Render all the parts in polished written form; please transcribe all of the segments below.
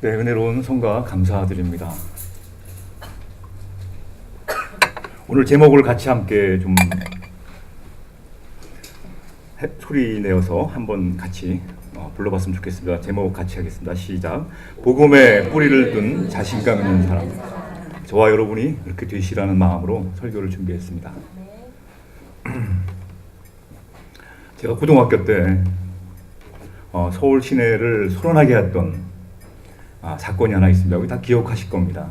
네, 은혜로운 성가 감사드립니다. 오늘 제목을 같이 함께 좀 소리 내어서 한번 같이 불러봤으면 좋겠습니다. 제목 같이 하겠습니다. 시작. 복음에 뿌리를 둔 자신감 있는 사람. 저와 여러분이 이렇게 되시라는 마음으로 설교를 준비했습니다. 제가 고등학교 때 서울 시내를 소란하게 했던 사건이 하나 있습니다. 여기 다 기억하실 겁니다.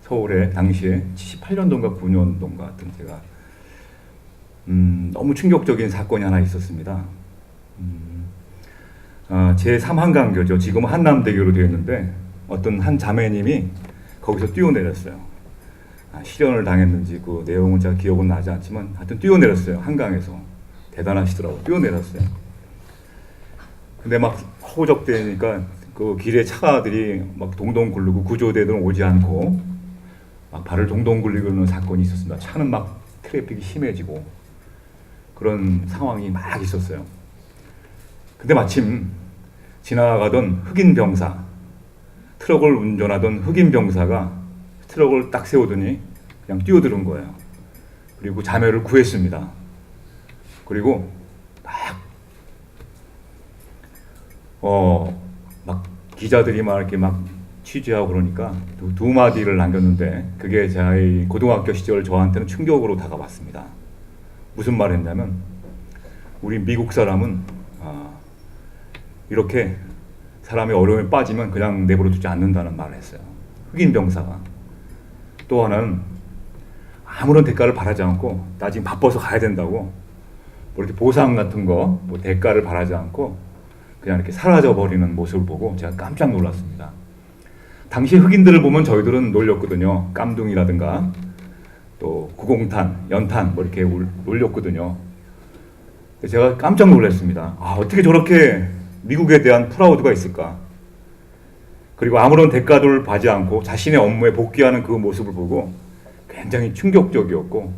서울에 당시에 78년도인가 9년도인가 하여튼 제가 너무 충격적인 사건이 하나 있었습니다. 제3한강교죠. 지금은 한남대교로 되어 있는데 어떤 한 자매님이 거기서 뛰어내렸어요. 실연을 당했는지 그 내용은 제가 기억은 나지 않지만 하여튼 뛰어내렸어요. 한강에서. 대단하시더라고요. 뛰어내렸어요. 근데 막 허우적대니까 그 길에 차들이 막 동동 굴르고 구조대들은 오지 않고 막 발을 동동 굴리고 그러는 사건이 있었습니다. 차는 막 트래픽이 심해지고 그런 상황이 막 있었어요. 근데 마침 지나가던 흑인 병사, 트럭을 운전하던 흑인 병사가 트럭을 딱 세우더니 그냥 뛰어드는 거예요. 그리고 자매를 구했습니다. 그리고 막 기자들이 막 이렇게 막 취재하고 그러니까 두 마디를 남겼는데 그게 저희 고등학교 시절 저한테는 충격으로 다가왔습니다. 무슨 말 했냐면 우리 미국 사람은 이렇게 사람이 어려움에 빠지면 그냥 내버려 두지 않는다는 말을 했어요. 흑인 병사가. 또 하나는 아무런 대가를 바라지 않고 나 지금 바빠서 가야 된다고 뭐 이렇게 보상 같은 거 뭐 대가를 바라지 않고 그냥 이렇게 사라져버리는 모습을 보고 제가 깜짝 놀랐습니다. 당시 흑인들을 보면 저희들은 놀렸거든요. 깜둥이라든가 또 구공탄, 연탄 뭐 이렇게 놀렸거든요. 제가 깜짝 놀랐습니다. 어떻게 저렇게 미국에 대한 프라우드가 있을까? 그리고 아무런 대가를 받지 않고 자신의 업무에 복귀하는 그 모습을 보고 굉장히 충격적이었고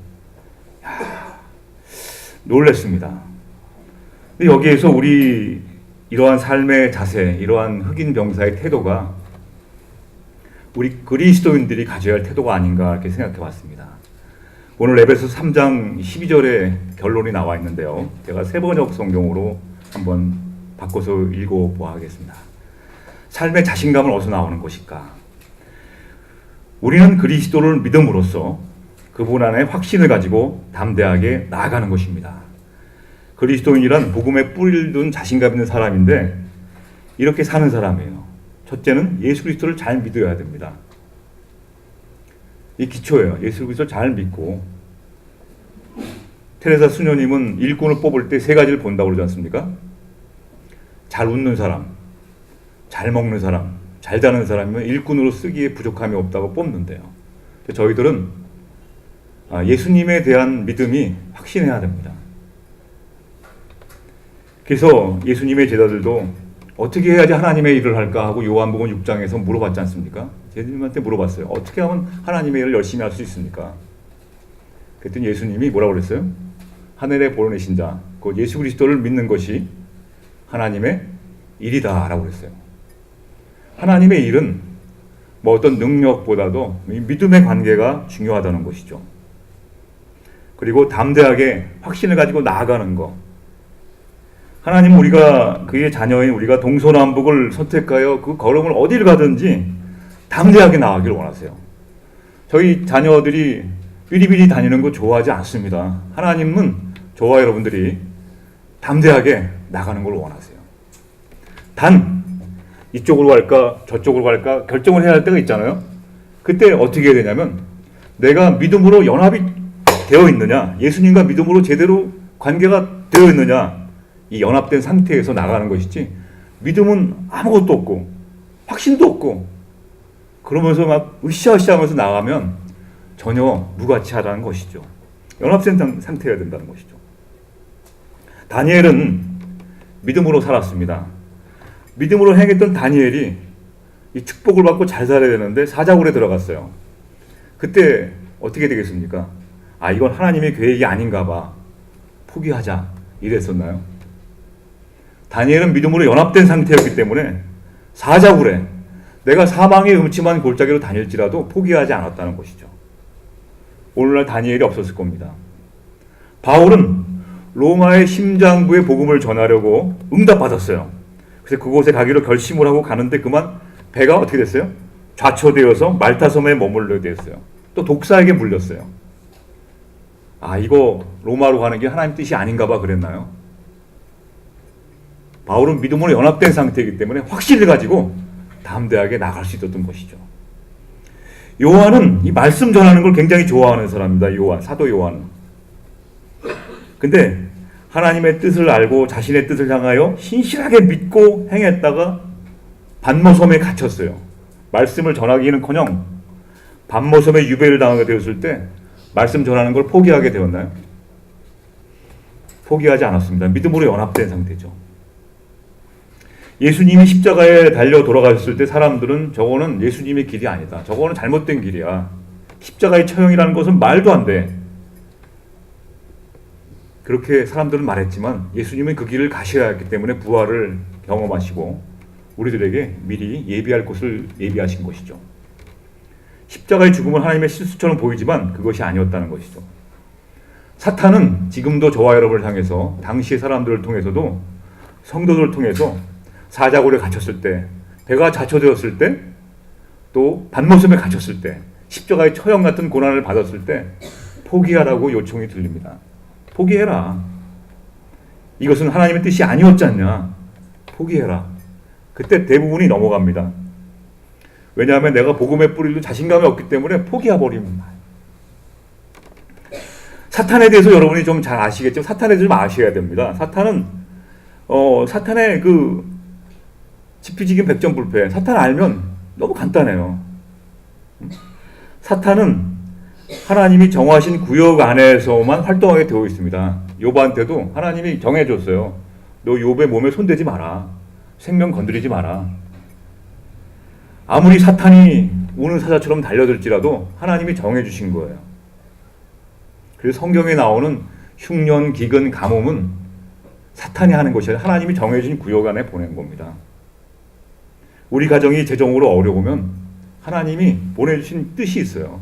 놀랐습니다. 근데 여기에서 우리 이러한 삶의 자세, 이러한 흑인 병사의 태도가 우리 그리스도인들이 가져야 할 태도가 아닌가 이렇게 생각해 봤습니다. 오늘 에베소서 3장 12절에 결론이 나와 있는데요. 제가 세번역 성경으로 한번 바꿔서 읽어보아 하겠습니다. 삶의 자신감은 어디서 나오는 것일까? 우리는 그리스도를 믿음으로써 그분 안에 확신을 가지고 담대하게 나아가는 것입니다. 그리스도인이란 복음에 뿌리를 둔 자신감 있는 사람인데 이렇게 사는 사람이에요. 첫째는 예수 그리스도를 잘 믿어야 됩니다. 이 기초예요. 예수 그리스도를 잘 믿고 테레사 수녀님은 일꾼을 뽑을 때 세 가지를 본다고 그러지 않습니까? 잘 웃는 사람, 잘 먹는 사람, 잘 자는 사람이면 일꾼으로 쓰기에 부족함이 없다고 뽑는데요. 저희들은 예수님에 대한 믿음이 확신해야 됩니다. 그래서 예수님의 제자들도 어떻게 해야지 하나님의 일을 할까 하고 요한복음 6장에서 물어봤지 않습니까? 제자들한테 물어봤어요. 어떻게 하면 하나님의 일을 열심히 할 수 있습니까? 그랬더니 예수님이 뭐라고 그랬어요? 하늘에 보내신 자, 그 예수 그리스도를 믿는 것이 하나님의 일이다 라고 그랬어요. 하나님의 일은 뭐 어떤 능력보다도 믿음의 관계가 중요하다는 것이죠. 그리고 담대하게 확신을 가지고 나아가는 것. 하나님은 우리가 그의 자녀인 우리가 동서남북을 선택하여 그 걸음을 어디를 가든지 담대하게 나아가기를 원하세요. 저희 자녀들이 삐리삐리 다니는 거 좋아하지 않습니다. 하나님은 저와 여러분들이 담대하게 나가는 걸 원하세요. 단 이쪽으로 갈까 저쪽으로 갈까 결정을 해야 할 때가 있잖아요. 그때 어떻게 해야 되냐면 내가 믿음으로 연합이 되어 있느냐, 예수님과 믿음으로 제대로 관계가 되어 있느냐, 이 연합된 상태에서 나가는 것이지 믿음은 아무것도 없고 확신도 없고 그러면서 막 으쌰으쌰하면서 나가면 전혀 무가치하다는 것이죠. 연합된 상태여야 된다는 것이죠. 다니엘은 믿음으로 살았습니다. 믿음으로 행했던 다니엘이 이 축복을 받고 잘 살아야 되는데 사자굴에 들어갔어요. 그때 어떻게 되겠습니까? 이건 하나님의 계획이 아닌가 봐. 포기하자. 이랬었나요? 다니엘은 믿음으로 연합된 상태였기 때문에 사자굴에 내가 사망의 음침한 골짜기로 다닐지라도 포기하지 않았다는 것이죠. 오늘날 다니엘이 없었을 겁니다. 바울은 로마의 심장부에 복음을 전하려고 응답받았어요. 그래서 그곳에 가기로 결심을 하고 가는데 그만 배가 어떻게 됐어요? 좌초되어서 말타섬에 머물게 됐어요. 또 독사에게 물렸어요. 아, 이거 로마로 가는 게 하나님 뜻이 아닌가 봐 그랬나요? 바울은 믿음으로 연합된 상태이기 때문에 확신을 가지고 담대하게 나갈 수 있었던 것이죠. 요한은 이 말씀 전하는 걸 굉장히 좋아하는 사람입니다. 요한, 사도 요한은. 근데 하나님의 뜻을 알고 자신의 뜻을 향하여 신실하게 믿고 행했다가 반모섬에 갇혔어요. 말씀을 전하기는커녕 반모섬에 유배를 당하게 되었을 때 말씀 전하는 걸 포기하게 되었나요? 포기하지 않았습니다. 믿음으로 연합된 상태죠. 예수님이 십자가에 달려 돌아가셨을 때 사람들은 저거는 예수님의 길이 아니다. 저거는 잘못된 길이야. 십자가의 처형이라는 것은 말도 안 돼. 그렇게 사람들은 말했지만 예수님은 그 길을 가셔야 했기 때문에 부활을 경험하시고 우리들에게 미리 예비할 곳을 예비하신 것이죠. 십자가의 죽음은 하나님의 실수처럼 보이지만 그것이 아니었다는 것이죠. 사탄은 지금도 저와 여러분을 향해서 당시의 사람들을 통해서도 성도들을 통해서 사자굴에 갇혔을 때, 배가 좌초되었을 때, 또 반모섬에 갇혔을 때, 십자가의 처형 같은 고난을 받았을 때 포기하라고 요청이 들립니다. 포기해라. 이것은 하나님의 뜻이 아니었지 않냐. 포기해라. 그때 대부분이 넘어갑니다. 왜냐하면 내가 복음의 뿌리로 자신감이 없기 때문에 포기해버립니다. 사탄에 대해서 여러분이 좀 잘 아시겠지만 사탄에 대해서 좀 아셔야 됩니다. 사탄은 사탄의 그 지피지긴 백전불패. 사탄 알면 너무 간단해요. 사탄은 하나님이 정하신 구역 안에서만 활동하게 되어 있습니다. 욥한테도 하나님이 정해줬어요. 너 욥의 몸에 손대지 마라. 생명 건드리지 마라. 아무리 사탄이 우는 사자처럼 달려들지라도 하나님이 정해주신 거예요. 그래서 성경에 나오는 흉년, 기근, 가뭄은 사탄이 하는 것이 아니라 하나님이 정해준 구역 안에 보낸 겁니다. 우리 가정이 재정으로 어려우면 하나님이 보내주신 뜻이 있어요.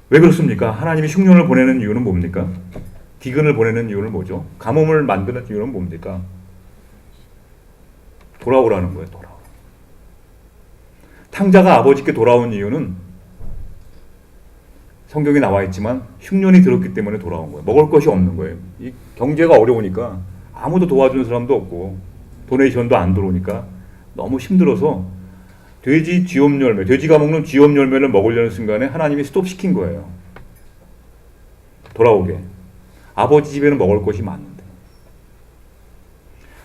왜 그렇습니까? 하나님이 흉년을 보내는 이유는 뭡니까? 기근을 보내는 이유는 뭐죠? 가뭄을 만드는 이유는 뭡니까? 돌아오라는 거예요. 돌아오. 탕자가 아버지께 돌아온 이유는 성경에 나와 있지만 흉년이 들었기 때문에 돌아온 거예요. 먹을 것이 없는 거예요. 이 경제가 어려우니까 아무도 도와주는 사람도 없고 도네이션도 안 들어오니까 너무 힘들어서 돼지 쥐엄 열매, 돼지가 먹는 쥐엄 열매를 먹으려는 순간에 하나님이 스톱시킨 거예요. 돌아오게. 아버지 집에는 먹을 것이 많은데.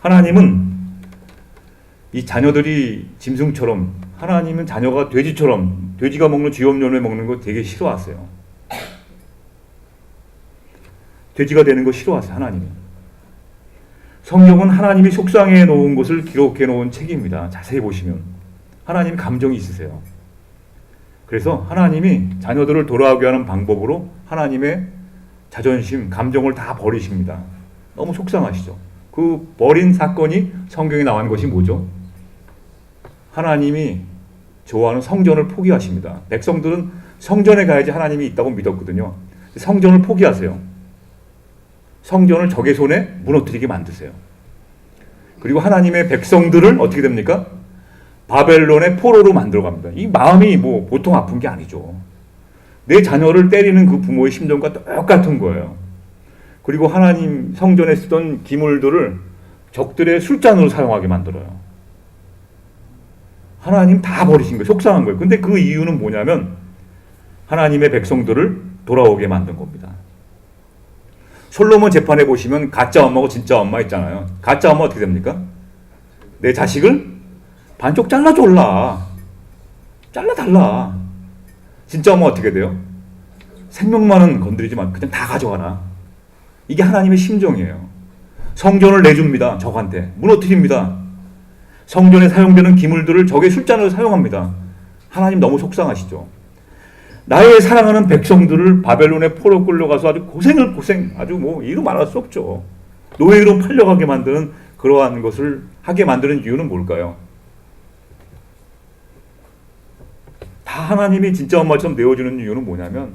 하나님은 이 자녀들이 짐승처럼, 하나님은 자녀가 돼지처럼, 돼지가 먹는 쥐엄 열매 먹는 거 되게 싫어하세요. 돼지가 되는 거 싫어하세요, 하나님이. 성경은 하나님이 속상해 놓은 것을 기록해 놓은 책입니다. 자세히 보시면 하나님 감정이 있으세요. 그래서 하나님이 자녀들을 돌아오게 하는 방법으로 하나님의 자존심, 감정을 다 버리십니다. 너무 속상하시죠. 그 버린 사건이 성경에 나온 것이 뭐죠? 하나님이 좋아하는 성전을 포기하십니다. 백성들은 성전에 가야지 하나님이 있다고 믿었거든요. 성전을 포기하세요. 성전을 적의 손에 무너뜨리게 만드세요. 그리고 하나님의 백성들을 어떻게 됩니까? 바벨론의 포로로 만들어갑니다. 이 마음이 뭐 보통 아픈 게 아니죠. 내 자녀를 때리는 그 부모의 심정과 똑같은 거예요. 그리고 하나님 성전에 쓰던 기물들을 적들의 술잔으로 사용하게 만들어요. 하나님 다 버리신 거예요. 속상한 거예요. 근데 그 이유는 뭐냐면 하나님의 백성들을 돌아오게 만든 겁니다. 솔로몬 재판에 보시면 가짜 엄마고 진짜 엄마 있잖아요. 가짜 엄마 어떻게 됩니까? 내 자식을 반쪽 잘라줄라. 잘라달라. 진짜 엄마 어떻게 돼요? 생명만은 건드리지 마. 그냥 다 가져가라. 이게 하나님의 심정이에요. 성전을 내줍니다. 적한테. 무너뜨립니다. 성전에 사용되는 기물들을 적의 술잔으로 사용합니다. 하나님 너무 속상하시죠. 나의 사랑하는 백성들을 바벨론의 포로 끌려가서 아주 고생 아주 뭐 이루 말할 수 없죠. 노예로 팔려가게 만드는 그러한 것을 하게 만드는 이유는 뭘까요? 다 하나님이 진짜 엄마처럼 내어주는 이유는 뭐냐면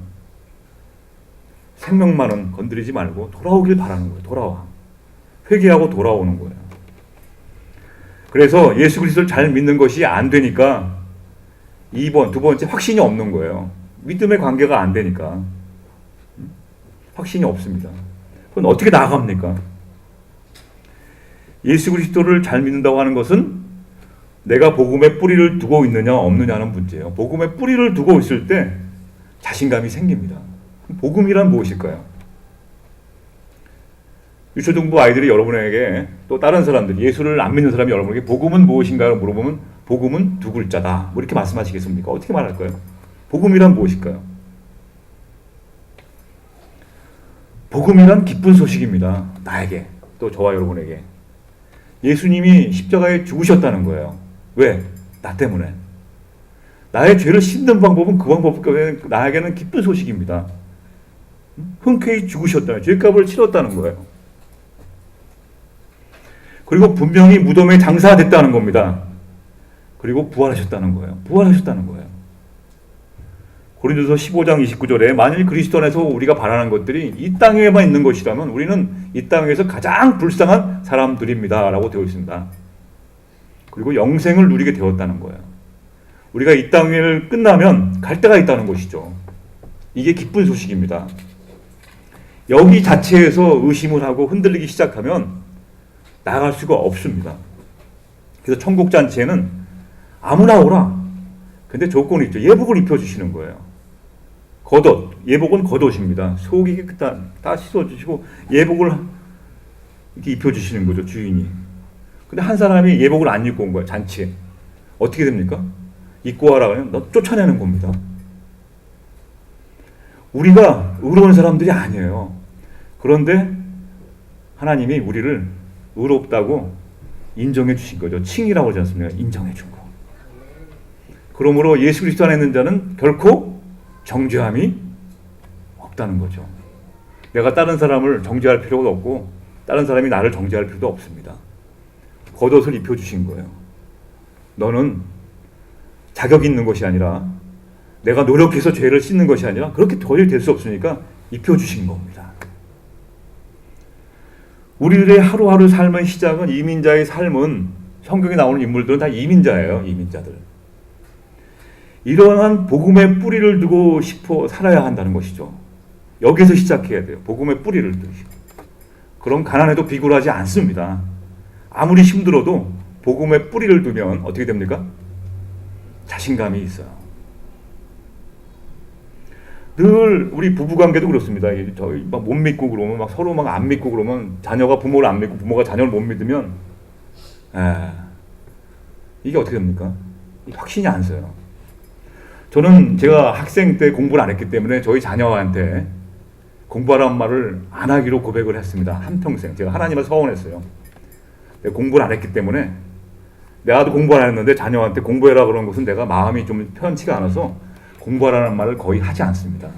생명만은 건드리지 말고 돌아오길 바라는 거예요. 돌아와. 회개하고 돌아오는 거예요. 그래서 예수 그리스도를 잘 믿는 것이 안 되니까 두 번째 확신이 없는 거예요. 믿음의 관계가 안 되니까. 확신이 없습니다. 그럼 어떻게 나아갑니까? 예수 그리스도를 잘 믿는다고 하는 것은 내가 복음의 뿌리를 두고 있느냐 없느냐는 문제예요. 복음의 뿌리를 두고 있을 때 자신감이 생깁니다. 복음이란 무엇일까요? 유초등부 아이들이 여러분에게 또 다른 사람들, 예수를 안 믿는 사람이 여러분에게 복음은 무엇인가를 물어보면 복음은 두 글자다. 뭐 이렇게 말씀하시겠습니까? 어떻게 말할까요? 복음이란 무엇일까요? 복음이란 기쁜 소식입니다. 나에게, 또 저와 여러분에게. 예수님이 십자가에 죽으셨다는 거예요. 왜? 나 때문에. 나의 죄를 씻는 방법은 그 방법까지 나에게는 기쁜 소식입니다. 흔쾌히 죽으셨다는, 죄값을 치렀다는 거예요. 그리고 분명히 무덤에 장사됐다는 겁니다. 그리고 부활하셨다는 거예요. 부활하셨다는 거예요. 고린도서 15장 29절에 만일 그리스도 안에서 우리가 바라는 것들이 이 땅에만 있는 것이라면 우리는 이 땅에서 가장 불쌍한 사람들입니다. 라고 되어 있습니다. 그리고 영생을 누리게 되었다는 거예요. 우리가 이 땅을 끝나면 갈 데가 있다는 것이죠. 이게 기쁜 소식입니다. 여기 자체에서 의심을 하고 흔들리기 시작하면 나갈 수가 없습니다. 그래서 천국잔치에는 아무나 오라. 근데 조건이 있죠. 예복을 입혀주시는 거예요. 겉옷, 예복은 겉옷입니다. 속이 깨끗한 다 씻어주시고 예복을 이렇게 입혀주시는 거죠, 주인이. 근데 한 사람이 예복을 안 입고 온 거예요, 잔치에. 어떻게 됩니까? 입고 와라 그러면 너 쫓아내는 겁니다. 우리가 의로운 사람들이 아니에요. 그런데 하나님이 우리를 의롭다고 인정해 주신 거죠. 칭이라고 하지 않습니까? 인정해 준 거. 그러므로 예수 그리스도 안에 있는 자는 결코 정죄함이 없다는 거죠. 내가 다른 사람을 정죄할 필요가 없고 다른 사람이 나를 정죄할 필요도 없습니다. 겉옷을 입혀주신 거예요. 너는 자격 있는 것이 아니라 내가 노력해서 죄를 씻는 것이 아니라 그렇게 도저히 될 수 없으니까 입혀주신 겁니다. 우리들의 하루하루 삶의 시작은 이민자의 삶은 성경에 나오는 인물들은 다 이민자예요. 이민자들. 이러한 복음의 뿌리를 두고 싶어 살아야 한다는 것이죠. 여기서 시작해야 돼요. 복음의 뿌리를 두시고. 그럼 가난해도 비굴하지 않습니다. 아무리 힘들어도 복음의 뿌리를 두면 어떻게 됩니까? 자신감이 있어요. 늘 우리 부부관계도 그렇습니다. 저희 막 못 믿고 그러면 막 서로 막 안 믿고 그러면 자녀가 부모를 안 믿고 부모가 자녀를 못 믿으면 이게 어떻게 됩니까? 확신이 안 서요. 저는 제가 학생 때 공부를 안 했기 때문에 저희 자녀한테 공부하라는 말을 안 하기로 고백을 했습니다. 한평생. 제가 하나님을 서원했어요. 공부를 안 했기 때문에 내가도 공부를 안 했는데 자녀한테 공부해라 그런 것은 내가 마음이 좀 편치가 않아서 공부하라는 말을 거의 하지 않습니다.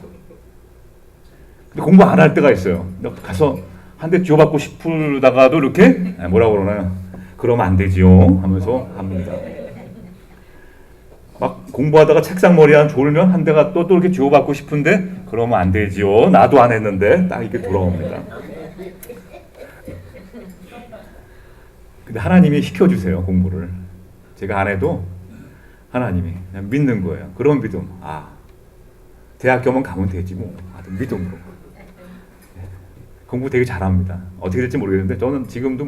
근데 공부 안 할 때가 있어요. 가서 한 대 쥐어받고 싶다가도 이렇게 뭐라고 그러나요? 그러면 안 되지요 하면서 합니다. 막 공부하다가 책상 머리 한 졸면 한 대가 또 이렇게 쥐어받고 싶은데 그러면 안 되지요. 나도 안 했는데 딱 이렇게 돌아옵니다. 근데 하나님이 시켜주세요, 공부를. 제가 안 해도 하나님이 그냥 믿는 거예요. 그런 믿음. 대학교만 가면 되지 뭐. 믿음으로. 공부 되게 잘합니다. 어떻게 될지 모르겠는데 저는 지금도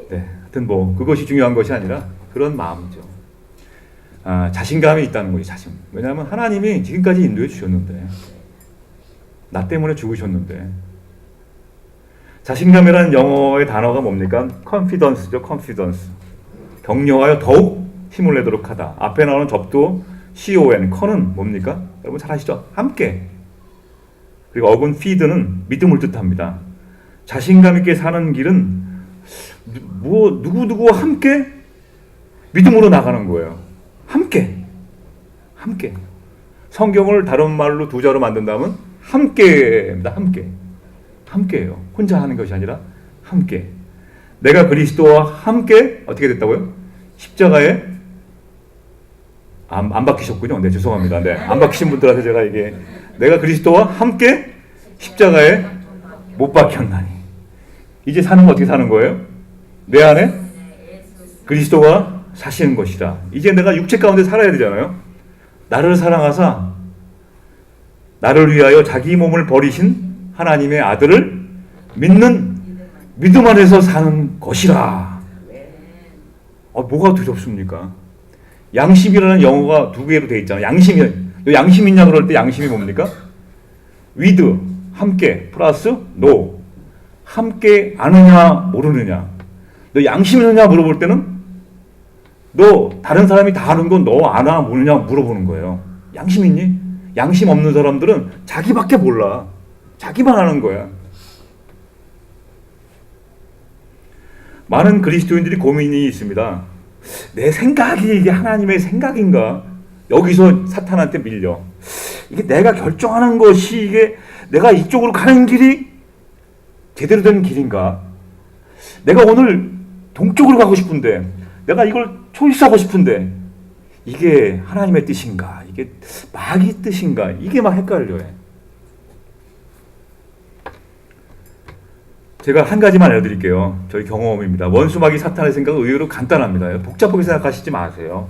하여튼 그것이 중요한 것이 아니라 그런 마음이죠. 자신감이 있다는 거지, 자신. 왜냐하면 하나님이 지금까지 인도해 주셨는데, 나 때문에 죽으셨는데, 자신감이라는 영어의 단어가 뭡니까? confidence죠, confidence. 격려하여 더욱 힘을 내도록 하다. 앞에 나오는 접두 con, con은 뭡니까? 여러분 잘 아시죠? 함께. 그리고 어근 feed는 믿음을 뜻합니다. 자신감 있게 사는 길은 누구누구와 함께 믿음으로 나가는 거예요. 함께. 성경을 다른 말로 두 자로 만든다면 함께입니다. 함께예요. 혼자 하는 것이 아니라 함께. 내가 그리스도와 함께 어떻게 됐다고요? 십자가에 안 박히셨군요. 네, 죄송합니다. 네, 안 박히신 분들한테 제가 이게 내가 그리스도와 함께 십자가에 못 박혔나니. 이제 사는 거 어떻게 사는 거예요? 내 안에 그리스도가 사시는 것이다. 이제 내가 육체 가운데 살아야 되잖아요. 나를 사랑하사 나를 위하여 자기 몸을 버리신 하나님의 아들을 믿는 믿음 안에서 사는 것이라. 뭐가 두렵습니까? 양심이라는 영어가 두 개로 되어 있잖아요. 양심 있냐 그럴 때 양심이 뭡니까? with, 함께, 플러스 no. 함께 아느냐 모르느냐. 너 양심 있느냐 물어볼 때는 너 다른 사람이 다 아는 건 너 아나 모르냐 물어보는 거예요. 양심 있니? 양심 없는 사람들은 자기밖에 몰라. 자기만 아는 거야. 많은 그리스도인들이 고민이 있습니다. 내 생각이 이게 하나님의 생각인가? 여기서 사탄한테 밀려. 이게 내가 결정하는 것이 이게 내가 이쪽으로 가는 길이 제대로 된 길인가? 내가 오늘 동쪽으로 가고 싶은데 내가 이걸 초이스하고 싶은데 이게 하나님의 뜻인가? 이게 마귀 뜻인가? 이게 막 헷갈려요. 제가 한 가지만 알려드릴게요. 저희 경험입니다. 원수마귀 사탄의 생각은 의외로 간단합니다. 복잡하게 생각하시지 마세요.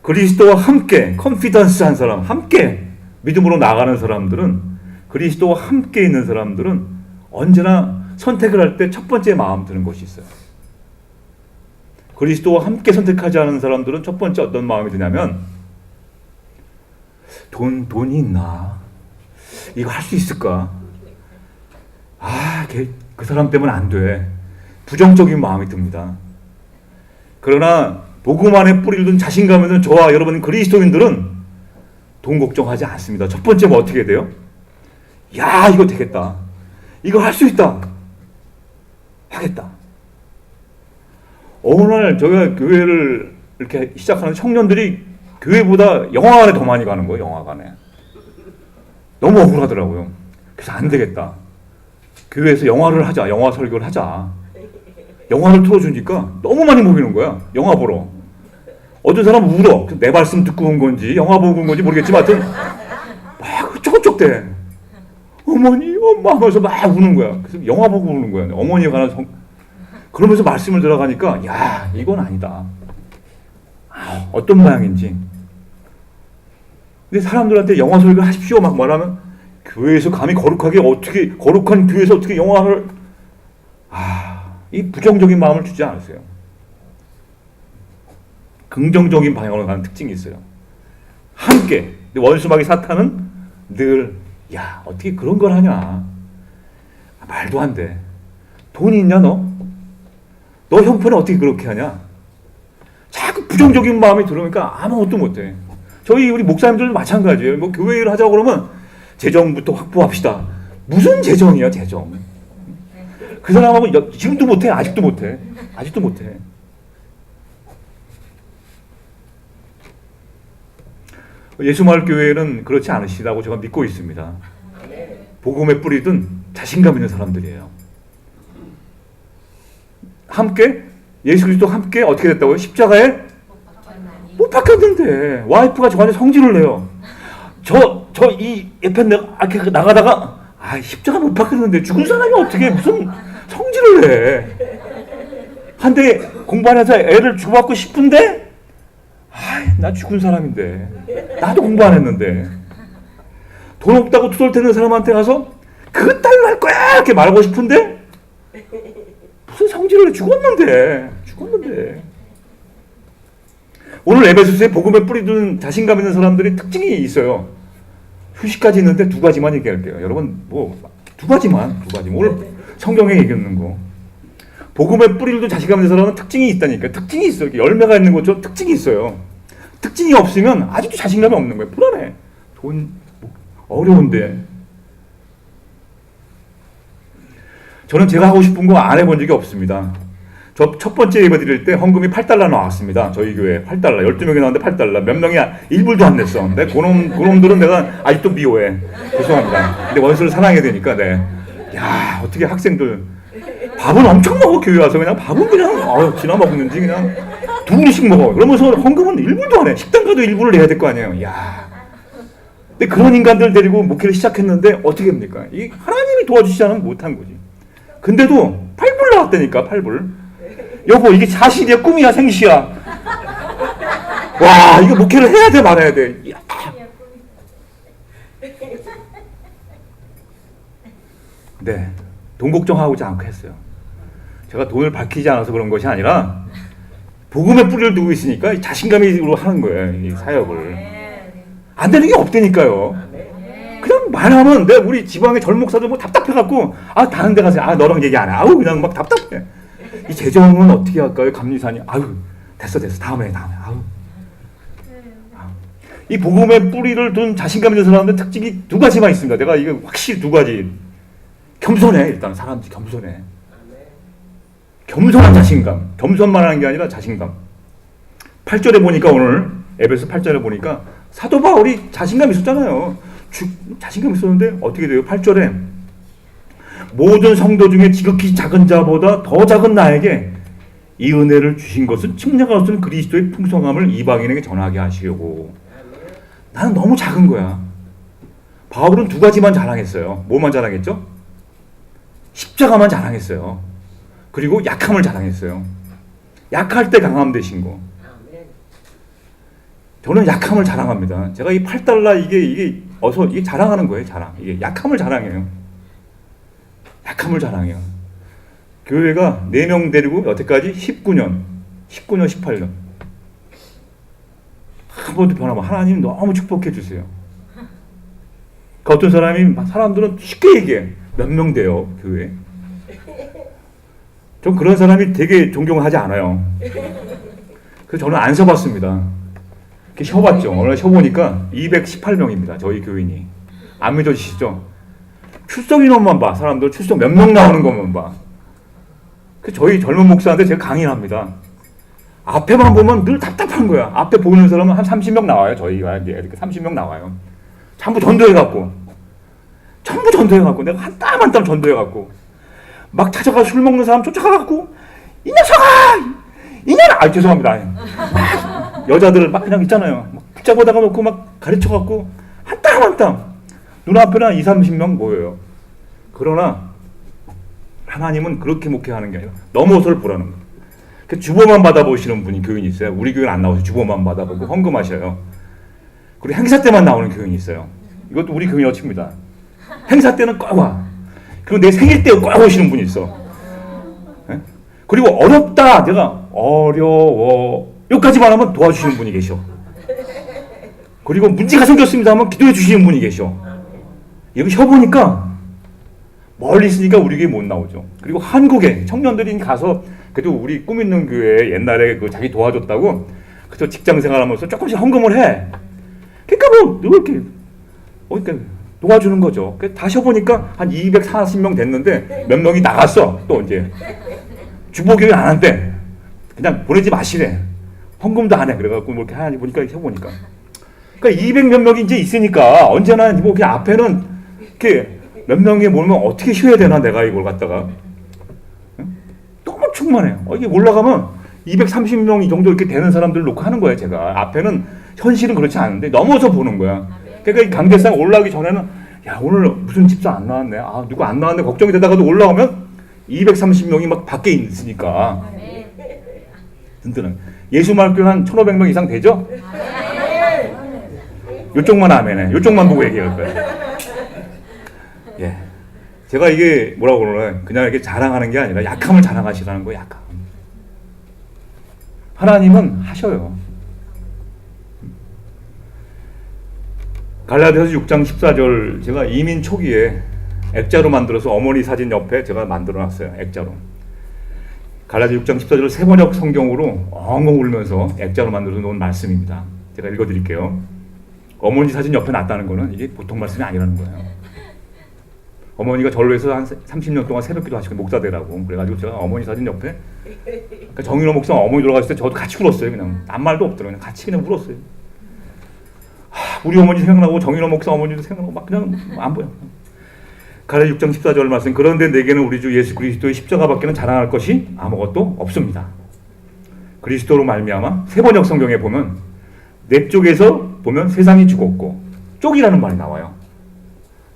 그리스도와 함께 컨피던스한 사람, 함께 믿음으로 나가는 사람들은, 그리스도와 함께 있는 사람들은 언제나 선택을 할 때 첫 번째 마음 드는 것이 있어요. 그리스도와 함께 선택하지 않은 사람들은 첫 번째 어떤 마음이 드냐면 돈이 있나? 이거 할 수 있을까? 그 사람 때문에 안 돼. 부정적인 마음이 듭니다. 그러나 복음 안에 뿌리를 둔 자신감에 는 저와 여러분 그리스도인들은 돈 걱정하지 않습니다. 첫 번째 뭐 어떻게 돼요? 야, 이거 되겠다. 이거 할 수 있다. 하겠다. 어느 날 저희가 교회를 이렇게 시작하는 청년들이 교회보다 영화관에 더 많이 가는 거예요. 영화관에. 너무 억울하더라고요. 그래서 안 되겠다. 교회에서 영화를 하자. 영화 설교를 하자. 영화를 틀어주니까 너무 많이 모이는 거야. 영화 보러. 어떤 사람은 울어. 내 말씀 듣고 온 건지 영화 보고 온 건지 모르겠지만 하여튼 막 쩍쩍대. 어머니 엄마 하면서 막 우는 거야. 그래서 영화 보고 우는 거야. 어머니에 관한 그러면서 말씀을 들어가니까 야, 이건 아니다. 어떤 모양인지. 근데 사람들한테 영화 설교 하십시오 막 말하면 교회에서 감히 거룩하게 어떻게, 거룩한 교회에서 어떻게 영화를, 이 부정적인 마음을 주지 않으세요. 긍정적인 방향으로 가는 특징이 있어요. 함께. 원수마귀 사탄은 늘, 야, 어떻게 그런 걸 하냐. 말도 안 돼. 돈이 있냐, 너? 너 형편에 어떻게 그렇게 하냐? 자꾸 부정적인 마음이 들어오니까 아무것도 못해. 우리 목사님들도 마찬가지예요. 뭐 교회 일을 하자고 그러면 재정부터 확보합시다. 무슨 재정이야, 재정. 그 사람하고 지금도 못해. 아직도 못해. 아직도 못해. 예수마을교회는 그렇지 않으시다고 제가 믿고 있습니다. 복음의 뿌리든 자신감 있는 사람들이에요. 함께, 예수 그리스도 함께 어떻게 됐다고요? 십자가에 못 박혔는데 와이프가 저한테 성질을 내요. 이 옆에 나가다가 십자가 못 박혔는데 죽은 사람이 어떻게 무슨 성질을 내. 한데 공부 안 해서 애를 주고받고 싶은데 나 죽은 사람인데 나도 공부 안 했는데 돈 없다고 투덜대는 사람한테 가서 그 딸로 할 거야 이렇게 말하고 싶은데 무슨 성질을 내. 죽었는데 오늘 에베소서에 복음에 뿌리둔 자신감 있는 사람들이 특징이 있어요. 휴식까지 있는데 두 가지만 얘기할게요. 여러분 두 가지만 오늘 성경에 얘기하는 거. 복음에 뿌리를 둔 자신감 있는 사람은 특징이 있다니까. 특징이 있어요. 열매가 있는 것처럼 특징이 있어요. 특징이 없으면 아직도 자신감이 없는 거예요. 불안해. 돈 어려운데. 저는 제가 하고 싶은 거 안 해본 적이 없습니다. 저 첫 번째 예배 드릴 때 헌금이 $8 나왔습니다. 저희 교회 $8. 12명이 나왔는데 $8. 몇 명이 1불도 안 냈어. 근데 그놈들은 내가 아직도 미워해. 죄송합니다. 근데 원수를 사랑해야 되니까, 네. 야, 어떻게 학생들 밥은 엄청 먹어. 교회 와서 그냥 밥은 그냥 지나 먹는지 그냥 두 그릇씩 먹어. 그러면서 헌금은 1불도 안 해. 식당 가도 1불을 내야 될 거 아니에요. 야. 근데 그런 인간들 데리고 목회를 시작했는데 어떻게 합니까? 이 하나님이 도와주시지 않으면 못한 거지. 근데도 8불 나왔다니까. 8불. 여보 이게 사실이야 꿈이야 생시야. 와 이거 목회를 해야 돼 말아야 돼. 야. 네, 돈 걱정하지 않고 했어요. 제가 돈을 밝히지 않아서 그런 것이 아니라 복음의 뿌리를 두고 있으니까 자신감으로 하는 거예요. 이 사역을. 안 되는 게 없다니까요. 그냥 말하면 내가 우리 지방의 전 목사들 뭐 답답해갖고 다른 데 가서 너랑 얘기 안 해. 그냥 막 답답해. 이 재정은 어떻게 할까요? 감리사님 됐어 다음에 이 복음의 뿌리를 둔 자신감 있는 사람들 특징이 두 가지만 있습니다. 내가 이거 확실히 두 가지. 겸손해. 일단 사람들이 겸손해. 겸손한 자신감. 겸손만 하는 게 아니라 자신감. 8절에 보니까 오늘 에베소 8절에 보니까 사도 바울이 자신감 있었잖아요. 자신감 있었는데 어떻게 돼요? 8절에 모든 성도 중에 지극히 작은 자보다 더 작은 나에게 이 은혜를 주신 것은 측량할 수 없는 그리스도의 풍성함을 이방인에게 전하게 하시려고. 나는 너무 작은 거야. 바울은 두 가지만 자랑했어요. 뭐만 자랑했죠? 십자가만 자랑했어요. 그리고 약함을 자랑했어요. 약할 때 강함 되신 거. 저는 약함을 자랑합니다. 제가 이 8달러 이게 자랑하는 거예요. 자랑. 이게 약함을 자랑해요. 약함을 자랑해요. 교회가 4명 데리고 여태까지 19년, 18년. 한 번도 변하면 하나님 너무 축복해 주세요. 그 어떤 사람들은 쉽게 얘기해. 몇 명 돼요, 교회. 전 그런 사람이 되게 존경하지 않아요. 그래서 저는 안 서봤습니다. 이렇게 쉬어봤죠. 오늘 쉬어보니까 218명입니다. 저희 교인이. 안 믿어지시죠? 출석 인원만 봐. 사람들 출석 몇 명 나오는 것만 봐. 저희 젊은 목사한테 제가 강의를 합니다. 앞에만 보면 늘 답답한 거야. 앞에 보이는 사람은 한 30명 나와요. 저희가 이렇게 30명 나와요. 전부 전도해갖고 내가 한 땀 한 땀 전도해갖고 막 찾아가 술 먹는 사람 쫓아가갖고 이 녀석아 죄송합니다. 여자들을 막 그냥 있잖아요. 막 붙잡아다가 놓고 막 가르쳐갖고 한 땀 한 땀 눈앞에는 20-30명 모여요. 그러나 하나님은 그렇게 목회하는 게 아니라 넘어서를 보라는 거예요. 주보만 받아보시는 분이 교인이 있어요. 우리 교회는 안 나오셔서 주보만 받아보고 헌금하셔요. 그리고 행사 때만 나오는 교인이 있어요. 이것도 우리 교인이 어칩니다. 행사 때는 꼭 와. 그리고 내 생일 때 꼭 오시는 분이 있어. 네? 그리고 어렵다. 내가 어려워. 여기까지만 하면 도와주시는 분이 계셔. 그리고 문제가 생겼습니다 하면 기도해 주시는 분이 계셔. 여기 쉬어보니까 멀리 있으니까 우리 교회 못 나오죠. 그리고 한국에 청년들이 가서 그래도 우리 꿈 있는 교회 옛날에 자기 도와줬다고 그래서 직장 생활하면서 조금씩 헌금을 해. 그러니까 이렇게 도와주는 거죠. 다 쉬어보니까 한 240명 됐는데 몇 명이 나갔어. 또 이제 주보교회 안 한대. 그냥 보내지 마시래. 헌금도 안 해. 그래갖고 이렇게 하니 보니까 쉬어보니까. 그러니까 200몇 명이 이제 있으니까 언제나 그냥 앞에는 이렇게 몇 명이 모르면 어떻게 쉬어야 되나 내가 이걸 갖다가. 너무 충만해요. 이게 올라가면 230명 정도 이렇게 되는 사람들을 놓고 하는 거예요. 제가 앞에는 현실은 그렇지 않은데 넘어서 보는 거야. 그러니까 이 강대상 올라오기 전에는 오늘 무슨 집사 안 나왔네. 누구 안 나왔네 걱정이 되다가도 올라오면 230명이 막 밖에 있으니까 든든한. 예수말교 한 1,500명 이상 되죠? 요쪽만 아멘해. 요쪽만 보고 얘기할 거야. 예. 제가 이게 뭐라고 그러나 그냥 이렇게 자랑하는 게 아니라 약함을 자랑하시라는 거예요. 약함. 하나님은 하셔요. 갈라디아서 6장 14절 제가 이민 초기에 액자로 만들어서 어머니 사진 옆에 제가 만들어놨어요. 액자로. 갈라디아 6장 14절을 세번역 성경으로 엉엉 울면서 액자로 만들어서 놓은 말씀입니다. 제가 읽어드릴게요. 어머니 사진 옆에 놨다는 거는 이게 보통 말씀이 아니라는 거예요. 어머니가 절로 해서 한 30년 동안 새벽기도 하시고 목사 되라고 그래가지고 제가 어머니 사진 옆에 그러니까 정인호 목사 어머니 돌아가실 때 저도 같이 울었어요. 그냥 아무 말도 없더라고요. 그냥 같이 그냥 울었어요. 우리 어머니 생각나고 정인호 목사 어머니도 생각나고 막 그냥 안 보여. 갈라디아 6장 14절 말씀, 그런데 내게는 우리 주 예수 그리스도의 십자가밖에는 자랑할 것이 아무것도 없습니다. 그리스도로 말미암아 세번역 성경에 보면 내 쪽에서 보면 세상이 죽었고, 쪽이라는 말이 나와요.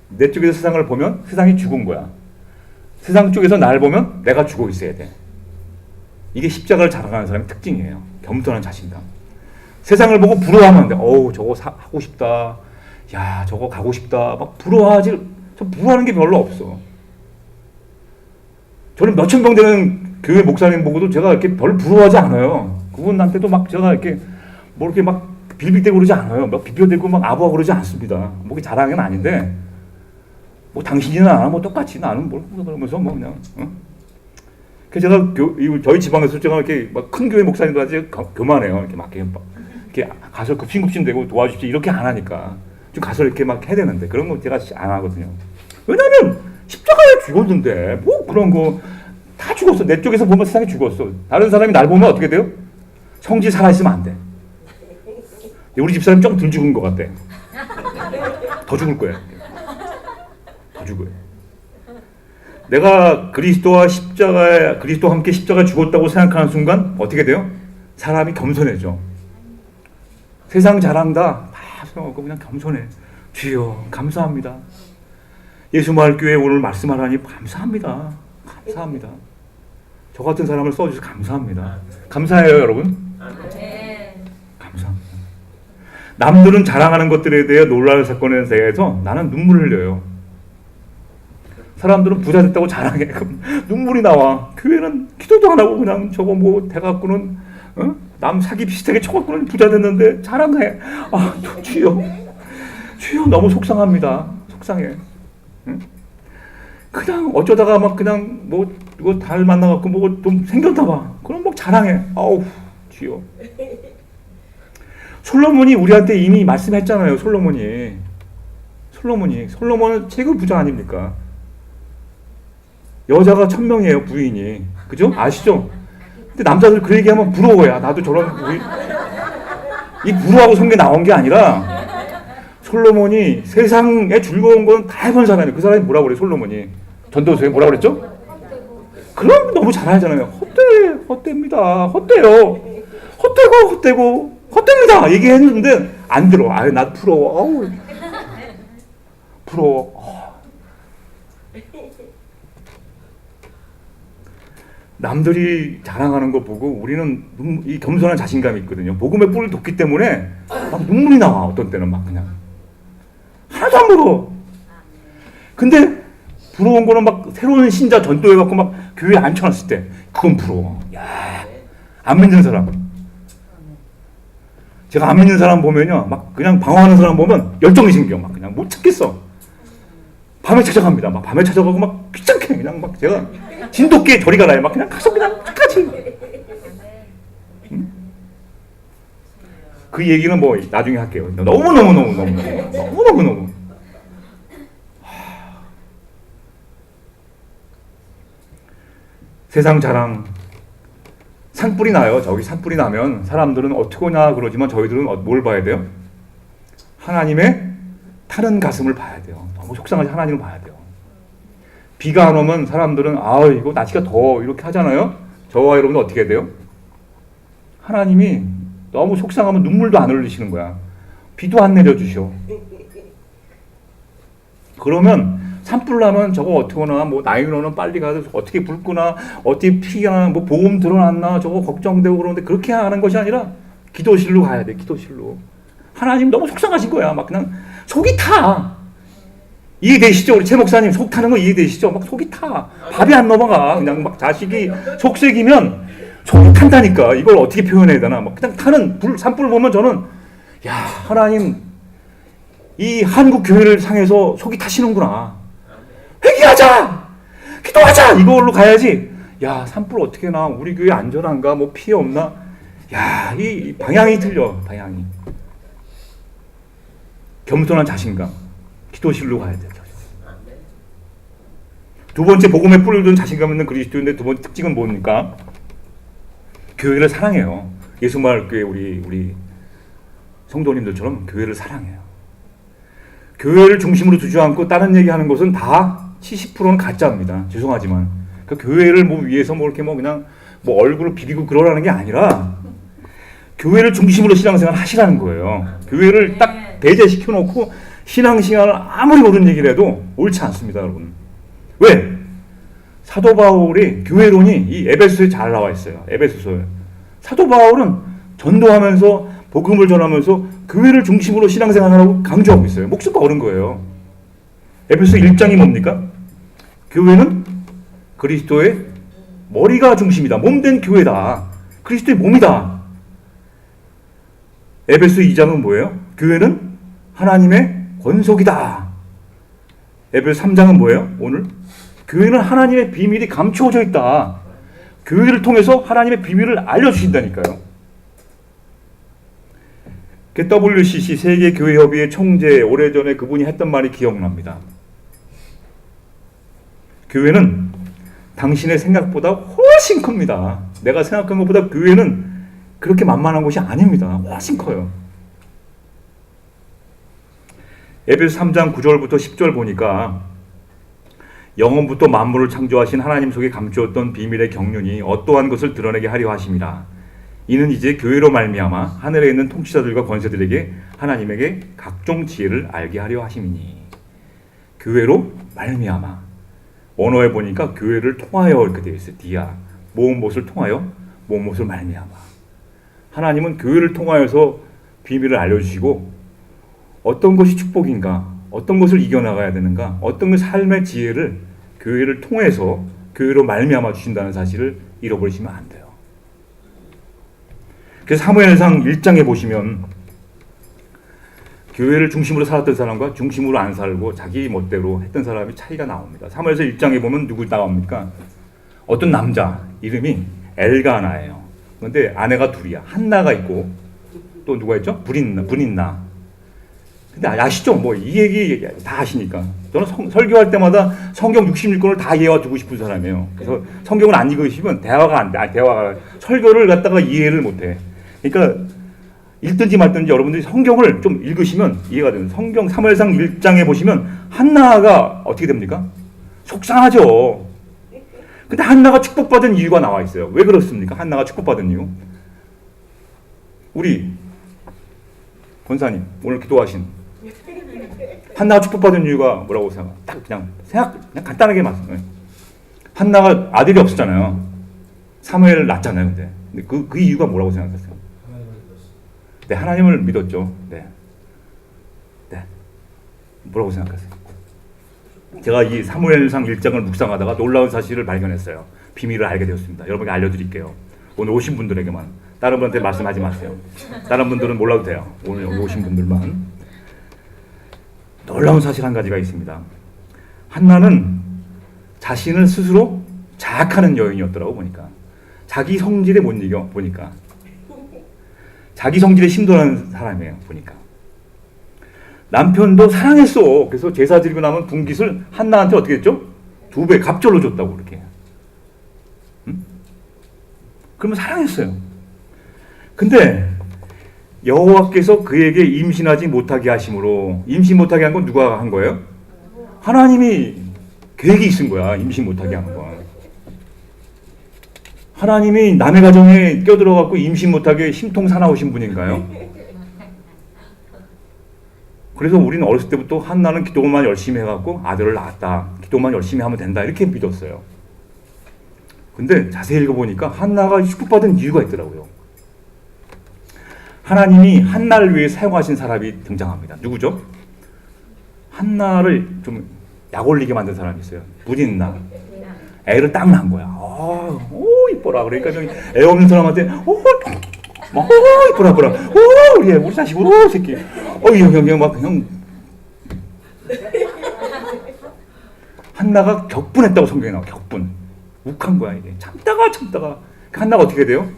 내 쪽에서 세상을 보면 세상이 죽은 거야. 세상 쪽에서 날 보면 내가 죽어 있어야 돼. 이게 십자가를 자랑하는 사람의 특징이에요. 겸손한 자신감. 세상을 보고 부러워하면 안 돼. 어우, 저거 하고 싶다. 야, 저거 가고 싶다. 막 부러워하지. 저 부러워하는 게 별로 없어. 저는 몇천 명 되는 교회 목사님 보고도 제가 이렇게 별로 부러워하지 않아요. 그분한테도 막 제가 이렇게 뭐 이렇게 막 빌빌대고 그러지 않아요. 막 비벼대고 막 아부하고 그러지 않습니다. 뭐 그게 자랑은 아닌데, 뭐 당신이나 뭐 똑같이 나는 뭘 그러면서 뭐 그냥. 그래서 제가 저희 지방에서 제가 이렇게 막 큰 교회 목사님들한테 교만해요. 이렇게 막 이렇게 가서 급신급신 되고 도와주십시오 이렇게 안 하니까 좀 가서 이렇게 막 해야 되는데 그런 거 제가 안 하거든요. 왜냐면 십자가에 죽었는데 뭐 그런 거 다 죽었어. 내 쪽에서 보면 세상이 죽었어. 다른 사람이 날 보면 어떻게 돼요? 성질 살아있으면 안 돼. 우리 집사람이 좀 덜 죽은 것 같아. 더 죽을 거야. 더 죽어요. 내가 그리스도와 함께 십자가에 죽었다고 생각하는 순간 어떻게 돼요? 사람이 겸손해져. 세상 자랑다 다 그냥 겸손해. 주여 감사합니다. 예수마을교회 오늘 말씀하라니 감사합니다. 감사합니다. 저 같은 사람을 써주셔서 감사합니다. 감사해요 여러분. 감사합니다. 남들은 자랑하는 것들에 대해 놀랄 사건에 대해서 나는 눈물을 흘려요. 사람들은 부자 됐다고 자랑해. 그럼 눈물이 나와. 교회는 기도도 안 하고 그냥 저거 뭐 돼갖고는 남 사기 비슷하게 쳐갖고는 부자 됐는데 자랑해. 아 주여 너무 속상합니다. 속상해. 응? 그냥 어쩌다가 막 그냥 뭐 이거 달 만나갖고 뭐 좀 생겼나 봐. 그럼 막 자랑해. 아우 주여. 솔로몬이 우리한테 이미 말씀했잖아요. 솔로몬은 최고 부자 아닙니까? 여자가 1000명이에요 부인이. 그죠? 아시죠? 근데 남자들 그 얘기하면 부러워야. 나도 저런 이 부러워하고 성경에 나온 게 아니라 솔로몬이 세상에 즐거운 건 다 해본 사람이에요. 그 사람이 뭐라고 그래? 솔로몬이 전도서에 뭐라고 그랬죠? 그럼 너무 잘 알잖아요. 헛되입니다. 헛되요. 헛됩니다. 얘기했는데 안 들어. 아유 나 부러워. 어우. 부러워. 남들이 자랑하는 거 보고 우리는 이 겸손한 자신감이 있거든요. 복음의 뿔을 돋기 때문에 막 눈물이 나와. 어떤 때는 막 그냥 하나도 안 부러워. 근데 부러운 거는 막 새로운 신자 전도해갖고 막 교회에 앉혀놨을 때 그건 부러워. 야, 안 믿는 사람. 제가 안 믿는 사람 보면요, 막 그냥 방황하는 사람 보면 열정이 생겨. 막 그냥 못 찾겠어. 밤에 찾아갑니다. 막 밤에 찾아가고 막 귀찮게 그냥 막 제가 진돗개 저리 가라요. 막 그냥 가서 그냥 끝까지. 그 얘기는 뭐 나중에 할게요. 너무. 세상 자랑. 산불이 나요. 저기 산불이 나면 사람들은 어떡하냐 그러지만 저희들은 뭘 봐야 돼요? 하나님의 타는 가슴을 봐야 돼요. 너무 속상하지 하나님을 봐야 돼요. 비가 안 오면 사람들은 이거 날씨가 더워 이렇게 하잖아요. 저와 여러분은 어떻게 돼요? 하나님이 너무 속상하면 눈물도 안 흘리시는 거야. 비도 안 내려주셔. 그러면 산불 나면 저거 어떡하나, 뭐 나인원은 빨리 가서 어떻게 불 끄나, 어떻게 피가, 뭐 보험 들어놨나, 저거 걱정되고 그러는데 그렇게 하는 것이 아니라 기도실로 가야 돼. 기도실로. 하나님 너무 속상하신 거야. 막 그냥 속이 타. 이해되시죠? 우리 최 목사님 속 타는 거 이해되시죠? 막 속이 타. 밥이 안 넘어가. 그냥 막 자식이 속색이면 속이 탄다니까. 이걸 어떻게 표현해야 되나. 막 그냥 타는 산불 보면 저는 야, 하나님 이 한국 교회를 향해서 속이 타시는구나. 회개하자! 기도하자! 이걸로 가야지. 야, 산불 어떻게 나? 우리 교회 안전한가? 뭐 피해 없나? 야, 이 방향이 틀려. 방향이. 겸손한 자신감. 기도실로 가야 돼요. 두 번째 복음의 뿔을 든 자신감 있는 그리스도인데 두 번째 특징은 뭡니까? 교회를 사랑해요. 예수마을교회 우리 성도님들처럼 교회를 사랑해요. 교회를 중심으로 두지 않고 다른 얘기하는 것은 다 70%는 가짜입니다. 죄송하지만. 그 교회를 뭐 위해서 뭐 이렇게 뭐 그냥 뭐 얼굴을 비비고 그러라는 게 아니라 교회를 중심으로 신앙생활 하시라는 거예요. 교회를 딱 배제시켜 놓고 신앙생활을 아무리 모르는 얘기를 해도 옳지 않습니다, 여러분. 왜? 사도 바울이 교회론이 이 에베소서에 잘 나와 있어요. 에베소서에. 사도 바울은 전도하면서 복음을 전하면서 교회를 중심으로 신앙생활하라고 강조하고 있어요. 목숨 거는 거예요. 에베소 1장이 뭡니까? 교회는 그리스도의 머리가 중심이다. 몸된 교회다. 그리스도의 몸이다. 에베소 2장은 뭐예요? 교회는 하나님의 권속이다. 에베소 3장은 뭐예요? 오늘 교회는 하나님의 비밀이 감추어져 있다. 교회를 통해서 하나님의 비밀을 알려주신다니까요. WCC 세계교회협의회 총재 오래전에 그분이 했던 말이 기억납니다. 교회는 당신의 생각보다 훨씬 큽니다. 내가 생각한 것보다 교회는 그렇게 만만한 곳이 아닙니다. 훨씬 커요. 에베소 3장 9절부터 10절 보니까 영원부터 만물을 창조하신 하나님 속에 감추었던 비밀의 경륜이 어떠한 것을 드러내게 하려 하심이라. 이는 이제 교회로 말미암아 하늘에 있는 통치자들과 권세들에게 하나님에게 각종 지혜를 알게 하려 하심이니. 교회로 말미암아. 원어에 보니까 교회를 통하여 이렇게 되어 있어요. 디아. 모은 못을 통하여, 모은 못을 말미암아. 하나님은 교회를 통하여서 비밀을 알려주시고 어떤 것이 축복인가, 어떤 것을 이겨나가야 되는가, 어떤 삶의 지혜를 교회를 통해서 교회로 말미암아 주신다는 사실을 잃어버리시면 안 돼요. 그래서 사무엘상 1장에 보시면 교회를 중심으로 살았던 사람과 중심으로 안 살고 자기 멋대로 했던 사람이 차이가 나옵니다. 사무엘상 1장에 보면 누구 나옵니까? 어떤 남자 이름이 엘가나예요. 그런데 아내가 둘이야. 한나가 있고 또 누가 있죠? 분인나. 근데 아시죠? 뭐 이 얘기 다 아시니까. 저는 설교할 때마다 성경 66권을 다 이해해두고 싶은 사람이에요. 그래서 성경을 안 읽으시면 대화가 설교를 갖다가 이해를 못해. 그러니까 읽든지 말든지 여러분들이 성경을 좀 읽으시면 이해가 되는. 성경 사무엘상 1장에 보시면 한나가 어떻게 됩니까? 속상하죠. 근데 한나가 축복받은 이유가 나와 있어요. 왜 그렇습니까? 한나가 축복받은 이유. 우리 권사님 오늘 기도하신 한나가 축복받은 이유가 뭐라고 생각해요? 딱 그냥 간단하게 말씀해요. 한나가 아들이 없었잖아요. 사무엘을 낳았잖아요. 근데 그 이유가 뭐라고 생각하세요? 네, 하나님을 믿었죠. 네. 뭐라고 생각하세요? 제가 이 사무엘상 1장을 묵상하다가 놀라운 사실을 발견했어요. 비밀을 알게 되었습니다. 여러분께 알려드릴게요. 오늘 오신 분들에게만. 다른 분한테 말씀하지 마세요. 다른 분들은 몰라도 돼요. 오늘 여기 오신 분들만. 놀라운 사실 한 가지가 있습니다. 한나는 자신을 스스로 자학하는 여인이었더라고 보니까. 자기 성질에 못 이겨 보니까. 자기 성질에 심도하는 사람이에요 보니까. 남편도 사랑했어. 그래서 제사 드리고 나면 분깃을 한나한테 어떻게 했죠? 2배 갑절로 줬다고 그렇게. 응? 그러면 사랑했어요. 근데 여호와께서 그에게 임신하지 못하게 하심으로, 임신 못하게 한 건 누가 한 거예요? 하나님이 계획이 있은 거야. 임신 못하게 한 건. 하나님이 남의 가정에 껴들어갖고 임신 못하게 심통 사나우신 분인가요? 그래서 우리는 어렸을 때부터 한나는 기도만 열심히 해갖고 아들을 낳았다. 기도만 열심히 하면 된다. 이렇게 믿었어요. 근데 자세히 읽어보니까 한나가 축복받은 이유가 있더라고요. 하나님이 한나를 위해 사용하신 사람이 등장합니다. 누구죠? 한나를 좀 약올리게 만든 사람이 있어요. 분인나. 애를 딱 낳은 거야. 오 이뻐라. 그러니까 애 없는 사람한테 이뻐라. 우리 자식 새끼. 형 막 그냥 한나가 격분했다고 성경에 나와. 격분. 욱한 거야 이게. 참다가 한나가 어떻게 돼요?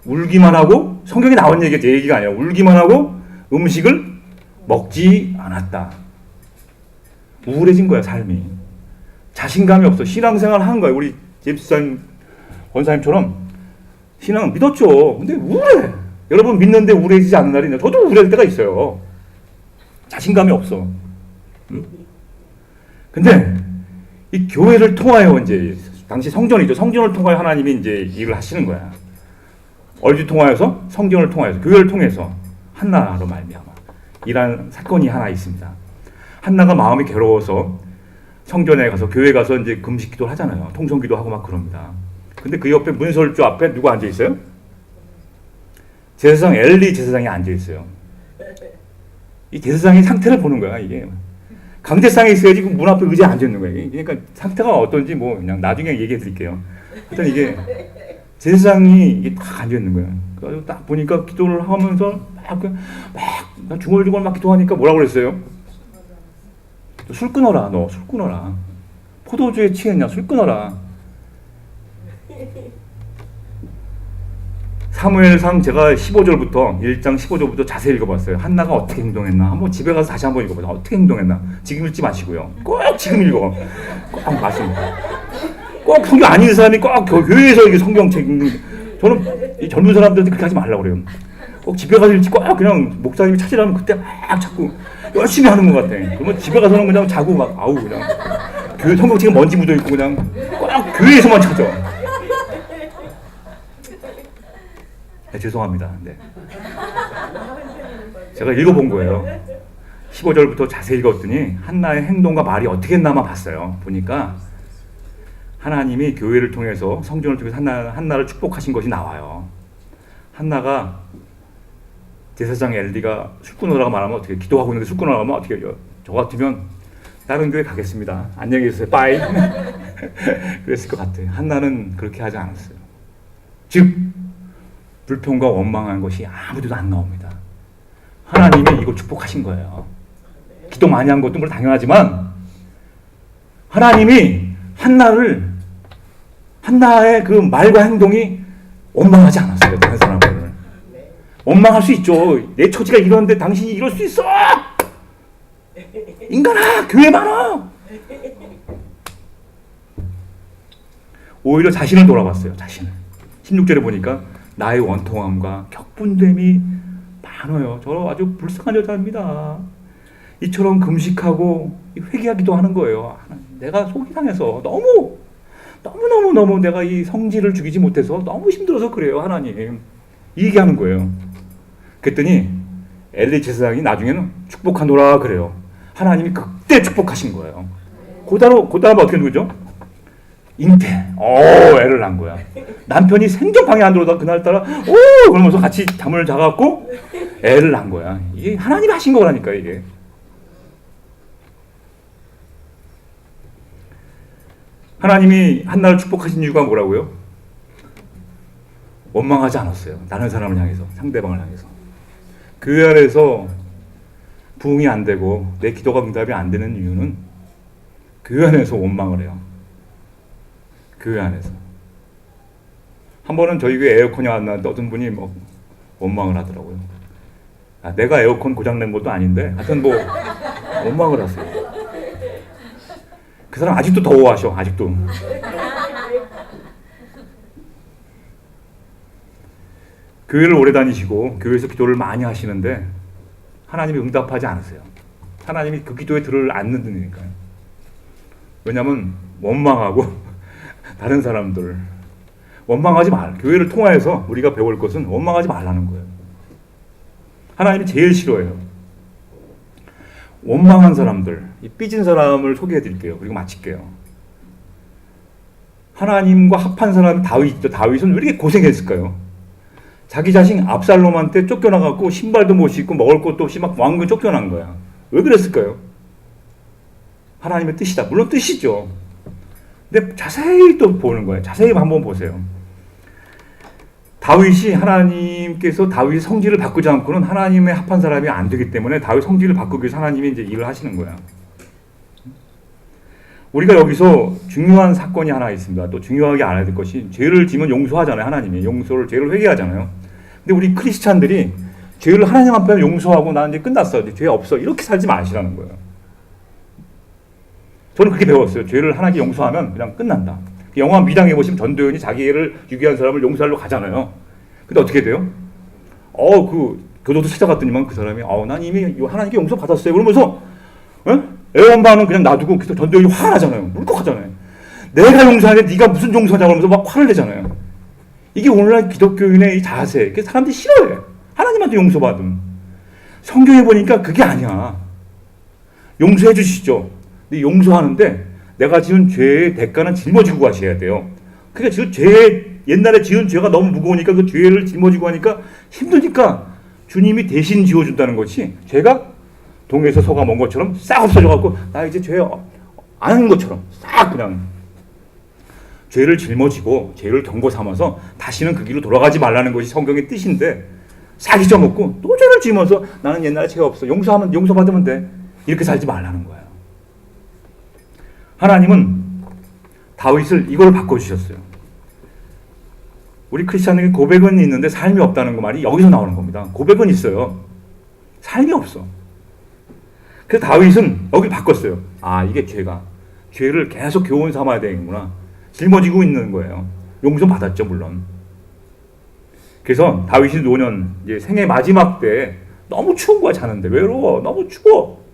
울기만 하고, 성경에 나온 얘기가 제 얘기가 아니라 울기만 하고 음식을 먹지 않았다. 우울해진 거야 삶이. 자신감이 없어. 신앙생활 한 거야. 우리 제임스산 권사님처럼 신앙 믿었죠. 근데 우울해. 여러분 믿는데 우울해지지 않는 날이 있나요? 저도 우울할 때가 있어요. 자신감이 없어. 응? 근데 이 교회를 통하여 이제 당시 성전이죠. 성전을 통하여 하나님이 이제 일을 하시는 거야. 어디를 통하여서? 성전을 통하여서, 교회를 통해서 한나로 말미암아 이란 사건이 하나 있습니다. 한나가 마음이 괴로워서 성전에 가서 교회 가서 이제 금식기도를 하잖아요. 통성기도 하고 막 그럽니다. 근데 그 옆에 문설주 앞에 누가 앉아 있어요? 제사장 엘리 제사장이 앉아 있어요. 이 제사장의 상태를 보는 거야 이게. 강제상에 있어야지 문 앞에 의자에 앉아 있는 거예요. 그러니까 상태가 어떤지 뭐 그냥 나중에 얘기해 드릴게요. 일단 이게 제사장이 이게 딱 앉아 있는 거예요. 그래서 딱 보니까 기도를 하면서 막 중얼중얼 막 기도하니까 뭐라고 그랬어요? 술 끊어라, 너 술 끊어라. 포도주에 취했냐, 술 끊어라. 사무엘상 제가 15절부터 1장 15절부터 자세히 읽어봤어요. 한나가 어떻게 행동했나 한번 집에 가서 다시 한번 읽어보자. 어떻게 행동했나. 지금 읽지 마시고요. 꼭 지금 읽어. 꼭 맞습니다. 꼭 성경 안 읽는 사람이 꼭 교회에서 이게 성경책 읽는. 저는 이 젊은 사람들한테 그렇게 하지 말라고 그래요. 꼭 집에 가서 읽지 꼭 그냥 목사님이 찾으라면 그때 막 자꾸 열심히 하는 것 같아. 그러면 집에 가서는 그냥 자고 막 아우 그냥 교회 성경책에 먼지 묻어 있고 그냥 꼭 교회에서만 찾아. 네, 죄송합니다. 네. 제가 읽어본 거예요. 15절부터 자세히 읽었더니 한나의 행동과 말이 어떻게 했나만 봤어요. 보니까 하나님이 교회를 통해서 성전을 통해서 한나를 축복하신 것이 나와요. 한나가 제사장 엘리가 술 끊으라고 말하면 어떻게, 기도하고 있는데 술 끊으라고 하면 어떻게 해요? 저 같으면 다른 교회 가겠습니다. 안녕히 계세요. 빠이. 그랬을 것 같아요. 한나는 그렇게 하지 않았어요. 즉 불평과 원망한 것이 아무데도 안 나옵니다. 하나님이 이걸 축복하신 거예요. 기도 많이 한 것도 물론 당연하지만 하나님이 한나의 그 말과 행동이 원망하지 않았어요. 다른 사람을. 원망할 수 있죠. 내 처지가 이런데 당신이 이럴 수 있어. 인간아, 교회 많아. 오히려 자신을 돌아봤어요. 자신을. 16절에 보니까 나의 원통함과 격분됨이 많아요. 저 아주 불쌍한 여자입니다. 이처럼 금식하고 회개하기도 하는 거예요. 내가 속이 상해서 너무 내가 이 성질을 죽이지 못해서 너무 힘들어서 그래요. 하나님. 이 얘기하는 거예요. 그랬더니 엘리 제사장이 나중에는 축복하노라 그래요. 하나님이 그때 축복하신 거예요. 그다음 어떻게 누구죠? 잉태. 애를 낳은 거야. 남편이 생전 방에 안 들어오다 그날따라 그러면서 같이 잠을 자갖고 애를 낳은 거야. 이게 하나님이 하신 거라니까 이게. 하나님이 한나를 축복하신 이유가 뭐라고요? 원망하지 않았어요. 다른 사람을 향해서, 상대방을 향해서. 그 안에서 부응이 안 되고 내 기도가 응답이 안 되는 이유는 그 안에서 원망을 해요. 그 안에서. 한 번은 저희 교회 에어컨이 안 나왔는데 어떤 분이 뭐 원망을 하더라고요. 내가 에어컨 고장낸 것도 아닌데 하여튼 뭐 원망을 하세요. 그 사람 아직도 더워하셔. 아직도. 교회를 오래 다니시고 교회에서 기도를 많이 하시는데 하나님이 응답하지 않으세요. 하나님이 그 기도에 들을 안 듣으니까요. 왜냐하면 원망하고 다른 사람들 원망하지 말. 교회를 통하여서 우리가 배울 것은 원망하지 말라는 거예요. 하나님이 제일 싫어해요. 원망한 사람들, 이 삐진 사람을 소개해 드릴게요. 그리고 마칠게요. 하나님과 합한 사람이 다윗이죠. 다윗은 왜 이렇게 고생했을까요? 자기 자신 압살롬한테 쫓겨나갖고 신발도 못 신고 먹을 것도 없이 막 왕궁에 쫓겨난 거야. 왜 그랬을까요? 하나님의 뜻이다. 물론 뜻이죠. 근데 자세히 또 보는 거예요. 자세히 한번 보세요. 다윗이 하나님께서 다윗의 성질을 바꾸지 않고는 하나님의 합한 사람이 안 되기 때문에 다윗 성질을 바꾸기 위해서 하나님이 이제 일을 하시는 거야. 우리가 여기서 중요한 사건이 하나 있습니다. 또 중요하게 알아야 될 것이 죄를 지면 용서하잖아요. 하나님이 용서를 죄를 회개하잖아요. 근데 우리 크리스찬들이 죄를 하나님 앞에 용서하고 나 이제 끝났어. 이제 죄 없어. 이렇게 살지 마시라는 거예요. 저는 그렇게 배웠어요. 죄를 하나님께 용서하면 그냥 끝난다. 영화 미당에 보시면 전도연이 자기 애를 유기한 사람을 용서하러 가잖아요. 근데 어떻게 돼요? 그 교도소 찾아갔더니만 그 사람이 난 이미 하나님께 용서 받았어요. 그러면서 애원반은 그냥 놔두고 계속 전도연이 화가 나잖아요. 울컥하잖아요. 내가 용서하는데 네가 무슨 용서냐고 하면서 막 화를 내잖아요. 이게 오늘날 기독교인의 이 자세. 사람들이 싫어해. 하나님한테 용서받음. 성경에 보니까 그게 아니야. 용서해 주시죠. 근데 용서하는데 내가 지은 죄의 대가는 짊어지고 가셔야 돼요. 그러니까 지금 옛날에 지은 죄가 너무 무거우니까 그 죄를 짊어지고 하니까 힘드니까 주님이 대신 지어준다는 것이 죄가 동에서 소가 먼 것처럼 싹 없어져갖고 나 이제 죄 안 하는 것처럼 싹 그냥 죄를 짊어지고 죄를 경고 삼아서 다시는 그 길로 돌아가지 말라는 것이 성경의 뜻인데 싹 잊어먹고 또 죄를 지면서 나는 옛날에 죄 없어. 용서받으면 돼. 이렇게 살지 말라는 거예요. 하나님은 다윗을 이걸 바꿔주셨어요. 우리 크리스찬에게 고백은 있는데 삶이 없다는 그 말이 여기서 나오는 겁니다. 고백은 있어요. 삶이 없어. 그래서 다윗은 여기 바꿨어요. 아, 이게 죄를 계속 교훈 삼아야 되는구나. 짊어지고 있는 거예요. 용서 받았죠, 물론. 그래서 다윗이 노년 이제 생애 마지막 때 너무 추운 거야, 자는데. 외로워. 너무 추워.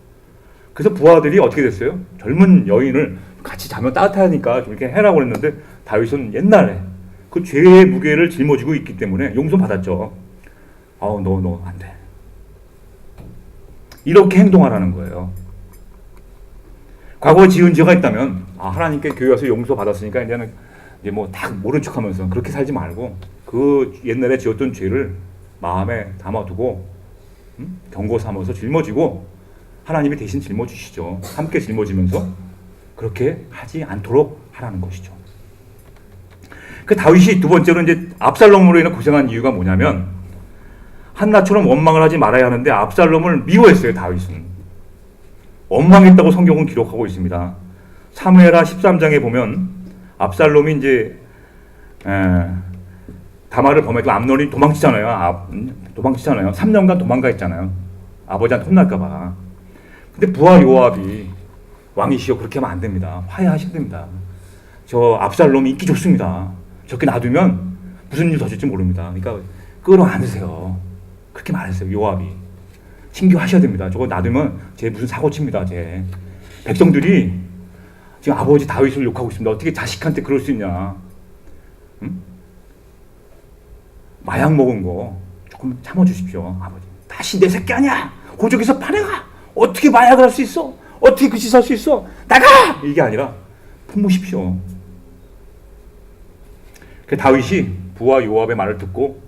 그래서 부하들이 어떻게 됐어요? 젊은 여인을 같이 자면 따뜻하니까 좀 이렇게 해라고 했는데 다윗은 옛날에 그 죄의 무게를 짊어지고 있기 때문에 용서 받았죠. 너 안 돼. 이렇게 행동하라는 거예요. 과거에 지은 죄가 있다면 하나님께 교회 와서 용서 받았으니까 이제는 이제 뭐 다 모른 척하면서 그렇게 살지 말고 그 옛날에 지었던 죄를 마음에 담아두고 경고 삼아서 짊어지고 하나님이 대신 짊어주시죠. 함께 짊어지면서 그렇게 하지 않도록 하라는 것이죠. 그 다윗이 두 번째로 이제 압살롬으로 인해 고생한 이유가 뭐냐면 한나처럼 원망을 하지 말아야 하는데 압살롬을 미워했어요. 다윗은 원망했다고 성경은 기록하고 있습니다. 사무엘하 13장에 보면 압살롬이 이제 다말을 범했고 암논이 도망치잖아요. 3년간 도망가 있잖아요. 아버지한테 혼날까봐. 근데 부하 요압이 왕이시여 그렇게 하면 안 됩니다. 화해하셔야 됩니다. 저 압살롬이 인기 좋습니다. 저렇게 놔두면 무슨 일 터질지 모릅니다. 그러니까 끌어안으세요. 그렇게 말했어요. 요압이. 신교하셔야 됩니다. 저거 놔두면 쟤 무슨 사고 칩니다. 쟤. 백성들이 지금 아버지 다윗을 욕하고 있습니다. 어떻게 자식한테 그럴 수 있냐. 응? 마약 먹은 거 조금 참아주십시오. 아버지. 다시 내 새끼 아니야. 고족에서 파내가. 어떻게 마약을 할 수 있어? 어떻게 그 짓 할 수 있어? 나가! 이게 아니라 품으십시오. 그 다윗이 부하 요압의 말을 듣고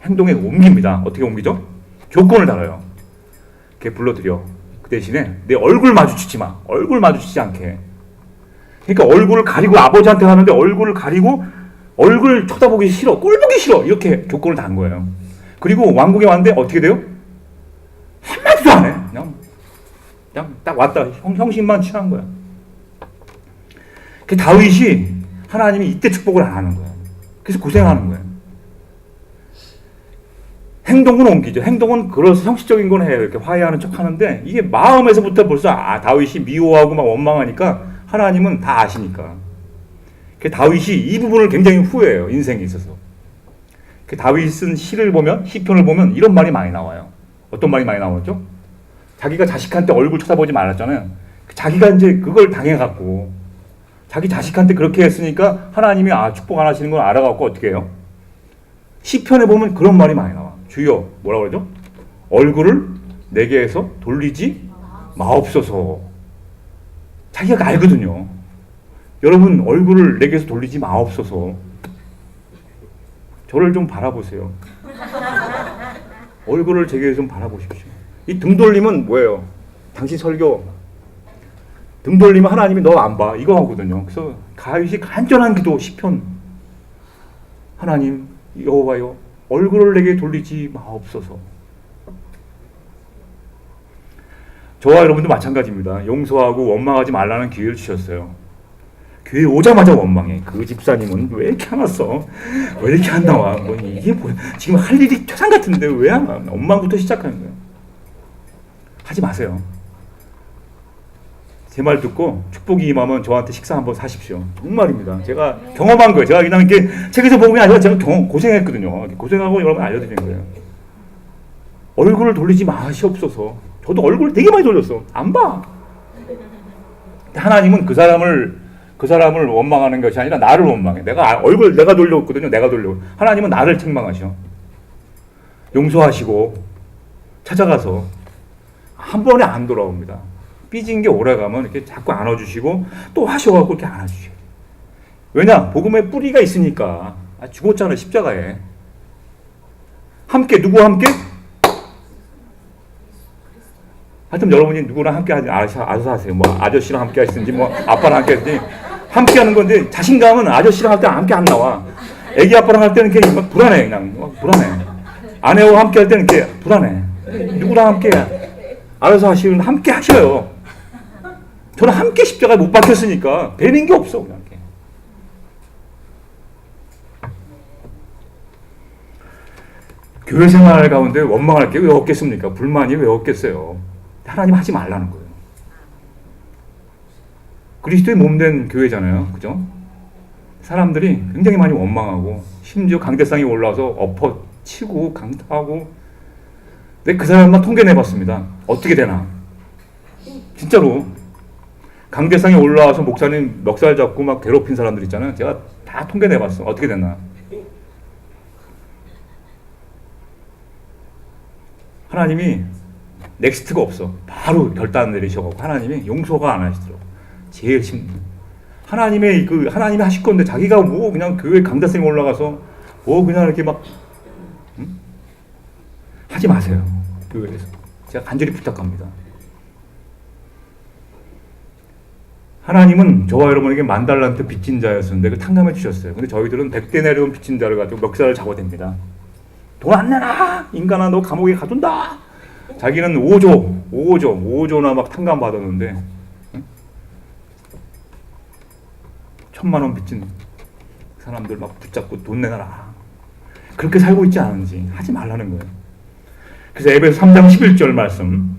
행동에 옮깁니다. 어떻게 옮기죠? 조건을 달아요. 걔 불러들여. 그 대신에 내 얼굴 마주치지 마. 얼굴 마주치지 않게. 그러니까 얼굴을 가리고 아버지한테 하는데 얼굴을 가리고 얼굴 쳐다보기 싫어. 꼴 보기 싫어. 이렇게 조건을 단 거예요. 그리고 왕궁에 왔는데 어떻게 돼요? 한마디도 안 해. 그냥 딱 왔다. 형식만 취한 거야. 그 다윗이 하나님이 이때 축복을 안 하는 거야. 그래서 고생하는 거예요. 행동은 옮기죠. 행동은 그래서 형식적인 건 해요. 이렇게 화해하는 척 하는데 이게 마음에서부터 벌써 다윗이 미워하고 막 원망하니까 하나님은 다 아시니까. 그 다윗이 이 부분을 굉장히 후회해요. 인생에 있어서. 그 다윗이 쓴 시를 보면 시편을 보면 이런 말이 많이 나와요. 어떤 말이 많이 나오죠? 자기가 자식한테 얼굴 쳐다보지 말았잖아요. 자기가 이제 그걸 당해갖고 자기 자식한테 그렇게 했으니까 하나님이 축복 안 하시는 걸 알아갖고 어떻게 해요? 시편에 보면 그런 말이 많이 나와. 주여 뭐라고 그러죠? 얼굴을 내게에서 돌리지 마옵소서. 자기가 알거든요. 여러분 얼굴을 내게에서 돌리지 마옵소서. 저를 좀 바라보세요. 얼굴을 제게 좀 바라보십시오. 이 등 돌림은 뭐예요? 당신 설교 등 돌리면 하나님이 너 안 봐. 이거 하거든요. 그래서 다윗이 간절한 기도 시편. 하나님 여호와여 얼굴을 내게 돌리지 마옵소서. 저와 여러분도 마찬가지입니다. 용서하고 원망하지 말라는 기회를 주셨어요. 교회 오자마자 원망해. 그 집사님은 왜 이렇게 안 왔어? 왜 이렇게 안 나와? 뭐 이게 뭐야? 지금 할 일이 태산 같은데 왜 안 와? 원망부터 시작하는 거예요. 하지 마세요. 제 말 듣고 축복이 임하면 저한테 식사 한번 사십시오. 정말입니다. 제가 경험한 거예요. 제가 그냥 이렇게 책에서 보는 게 아니라 제가 고생했거든요. 고생하고 여러분 알려드린 거예요. 얼굴을 돌리지 마시옵소서. 저도 얼굴 되게 많이 돌렸어. 안 봐. 하나님은 그 사람을 원망하는 것이 아니라 나를 원망해. 내가 돌려왔거든요. 내가 돌려. 하나님은 나를 책망하셔. 용서하시고 찾아가서 한 번에 안 돌아옵니다. 삐진 게 오래가면 이렇게 자꾸 안아주시고 또 하셔갖고 이렇게 안아주셔. 왜냐? 복음의 뿌리가 있으니까. 죽었잖아요. 십자가에. 함께 누구와 함께? 하여튼 여러분이 누구랑 함께 알아서 하세요. 뭐 아저씨랑 함께 하시든지 뭐 아빠랑 함께 하든지 함께 하는 건데 자신감은 아저씨랑 할 때 함께 안 나와. 애기 아빠랑 할 때는 이렇게 막 불안해. 그냥 불안해. 아내와 함께 할 때는 이렇게 불안해. 누구랑 함께 알아서 하시면 함께 하셔요. 저는 함께 십자가에 못 박혔으니까 배는 게 없어. 그냥. 교회 생활 가운데 원망할 게 왜 없겠습니까? 불만이 왜 없겠어요? 하나님 하지 말라는 거예요. 그리스도의 몸된 교회잖아요. 그죠? 사람들이 굉장히 많이 원망하고 심지어 강대상이 올라와서 엎어치고 강타하고 근데 그 사람만 통계 내봤습니다. 어떻게 되나? 진짜로 강대상이 올라와서 목사님 멱살 잡고 막 괴롭힌 사람들 있잖아요. 제가 다 통계 내봤어. 어떻게 됐나? 하나님이 넥스트가 없어. 바로 결단 내리셔가지고 하나님이 용서가 안 하시더라고. 제일 힘든. 하나님이 하실 건데 자기가 뭐 그냥 교회 강다스에 올라가서 뭐 그냥 이렇게 막 하지 마세요. 교회에서. 제가 간절히 부탁합니다. 하나님은 저와 여러분에게 10,000달란트 빚진 자였었는데 그 탕감해 주셨어요. 근데 저희들은 100대 내려온 빚진 자를 가지고 멱살을 잡아댑니다. 돈 안 내놔! 인간아, 너 감옥에 가둔다! 자기는 5조나 막 탕감 받았는데, 응? 1,000,000원 빚진 사람들 막 붙잡고 돈 내놔라. 그렇게 살고 있지 않은지 하지 말라는 거예요. 그래서 에베소 3장 11절 말씀.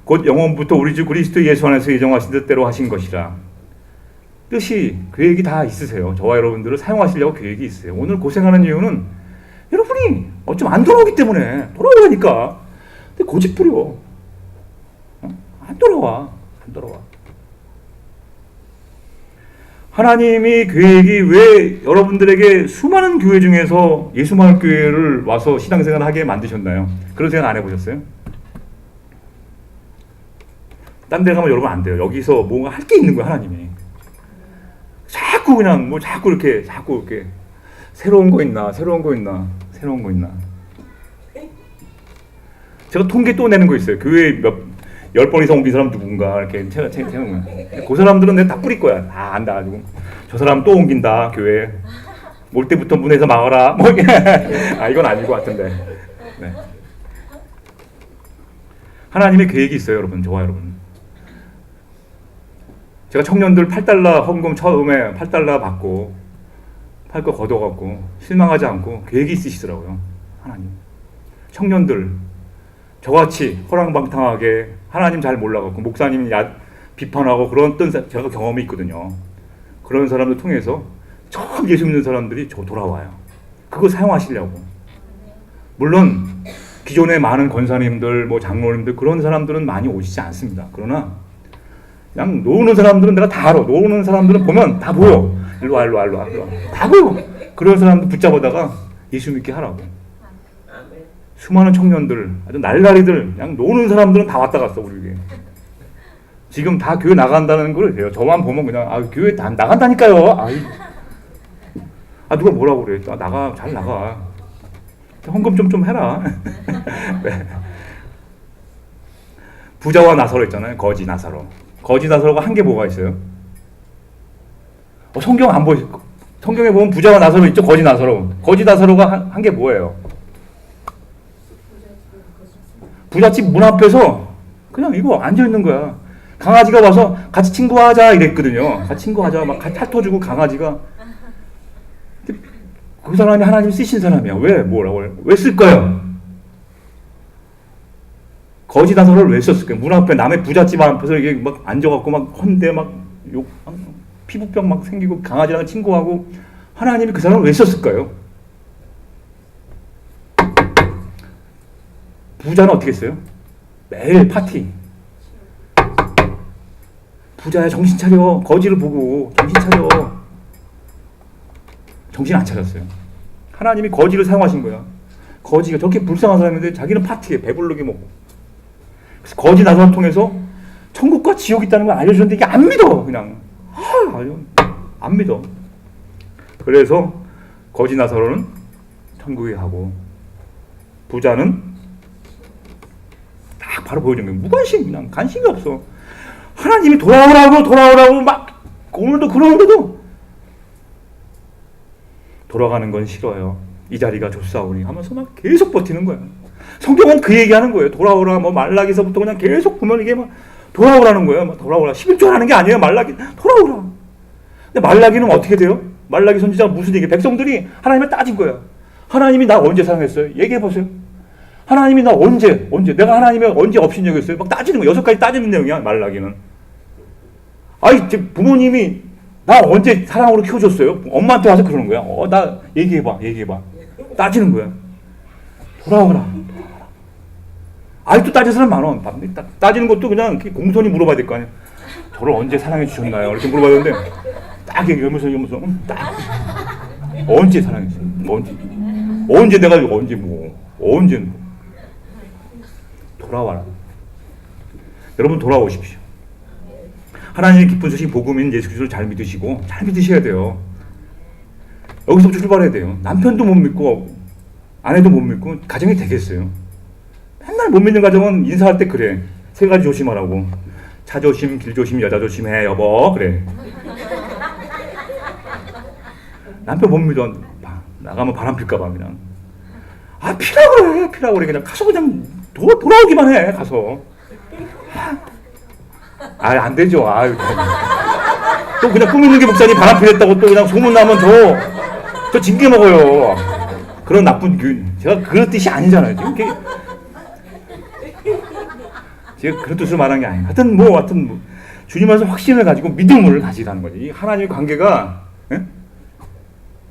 곧 영원부터 우리 주 그리스도 예수 안에서 예정하신 뜻대로 하신 것이라. 뜻이, 계획이 다 있으세요. 저와 여러분들을 사용하시려고 계획이 있어요. 오늘 고생하는 이유는 여러분이 어쩜 안 돌아오기 때문에. 돌아오라니까. 근데 고집 부려. 안 돌아와. 하나님이 계획이 왜 여러분들에게 수많은 교회 중에서 예수마을 교회를 와서 신앙생활을 하게 만드셨나요? 그런 생각 안 해보셨어요? 딴 데 가면 여러분 안 돼요. 여기서 뭔가 할 게 있는 거야, 하나님이. 자꾸 이렇게 새로운 거 있나. 제가 통계 또 내는 거 있어요. 교회 10번 이상 옮긴 사람 누군가 이렇게 제가 그 사람들은 내가 다 뿌릴 거야. 다 안다 가지고 저 사람 또 옮긴다 교회. 올 때부터 문에서 막아라. 뭐 이건 아닌 것 같은데. 네. 하나님의 계획이 있어요, 여러분. 저와 여러분. 제가 청년들 $8 헌금 처음에 $8 받고 팔 거 걷어갖고 실망하지 않고 계획이 있으시더라고요. 하나님. 청년들 저같이 허랑방탕하게 하나님 잘 몰라갖고 목사님 비판하고 그런 제가 경험이 있거든요. 그런 사람들 통해서 처음 예수 믿는 사람들이 돌아와요. 그거 사용하시려고. 물론 기존에 많은 권사님들, 뭐 장로님들 그런 사람들은 많이 오시지 않습니다. 그러나 그냥 노는 사람들은 내가 다 알아. 노는 사람들은 보면 다 보여. 일로 와. 다 보여. 그런 사람들 붙잡아다가 예수 믿게 하라고. 수많은 청년들, 아주 날라리들, 그냥 노는 사람들은 다 왔다 갔어, 우리 교회. 지금 다 교회 나간다는 걸 해요. 저만 보면 그냥, 교회 다 나간다니까요. 누가 뭐라고 그래. 잘 나가. 헌금 좀 해라. 네. 부자와 나사로 있잖아요. 거지 나사로. 거지 나사로가 한 게 뭐가 있어요? 성경 안 보시고. 성경에 보면 부자와 나사로 있죠? 거지 나사로. 거지 나사로가 한 게 뭐예요? 부잣집 문 앞에서 그냥 이거 앉아있는 거야. 강아지가 와서 같이 친구하자 이랬거든요. 같이 친구하자 막 핥아주고 강아지가. 그 사람이 하나님 쓰신 사람이야. 왜 쓸까요? 거지 나사로를 왜 썼을까요? 문 앞에 남의 부잣집 앞에서 이게 막 앉아갖고 막 헌데 막 피부병 막 생기고 강아지랑 친구하고 하나님이 그 사람을 왜 썼을까요? 부자는 어떻게 했어요? 매일 파티. 부자야 정신 차려. 거지를 보고 정신 차려. 정신 안 차렸어요. 하나님이 거지를 사용하신 거야. 거지가 저렇게 불쌍한 사람인데 자기는 파티에 배부르게 먹고. 그래서 거지 나사를 통해서 천국과 지옥이 있다는 걸 알려줬는데 이게 안 믿어. 그냥 안 믿어. 그래서 거지 나사로는 천국에 가고 부자는 딱 바로 보여준 거예요. 무관심, 그냥 관심이 없어. 하나님이 돌아오라고 막 오늘도 그러는데도 돌아가는 건 싫어요. 이 자리가 좋사오니 하면서 막 계속 버티는 거야. 성경은 그 얘기하는 거예요. 돌아오라. 뭐 말라기서부터 그냥 계속 보면 이게 막 돌아오라는 거예요. 막 돌아오라. 11조 하는 게 아니에요. 말라기 돌아오라. 근데 말라기는 어떻게 돼요? 말라기 선지자가 무슨 얘기예요? 백성들이 하나님을 따진 거야. 하나님이 나 언제 사랑했어요? 얘기해 보세요. 하나님이 나 언제 내가 하나님을 언제 없인 여겼어요? 막 따지는 거. 6가지 따지는 내용이야. 말라기는. 아이 부모님이 나 언제 사랑으로 키워줬어요? 엄마한테 와서 그러는 거야. 나 얘기해봐. 따지는 거야. 돌아오라. 아직도 따질 사람 많아. 따지는 것도 그냥 공손히 물어봐야 될 거 아니야. 저를 언제 사랑해 주셨나요? 이렇게 물어봐야 되는데 딱 얘기하면서 딱 언제 사랑했어요? 언제 내가 언제 돌아와라. 여러분 돌아오십시오. 하나님의 기쁜 소식 복음인 예수 그리스도를 잘 믿으시고 잘 믿으셔야 돼요. 여기서부터 출발해야 돼요. 남편도 못 믿고 아내도 못 믿고 가정이 되겠어요. 맨날 못 믿는 가정은 인사할 때 그래. 3가지 조심하라고. 차 조심, 길 조심, 여자 조심해 여보. 그래. 남편 못 믿어. 나가면 바람 필까 봐 그냥. 피라고 그래. 그냥 가서 그냥 돌아오기만 해. 가서. 안 되죠. 또 그냥 꾸미는 게 목사님 바람 피랬다고 또 그냥 소문나면 저 징계 먹어요. 그런 나쁜 제가 그런 뜻이 아니잖아요. 제가 그런 뜻으로 말한 게 아니에요. 하여튼 주님 안에서 확신을 가지고 믿음을 가지라는 거지. 이 하나님의 관계가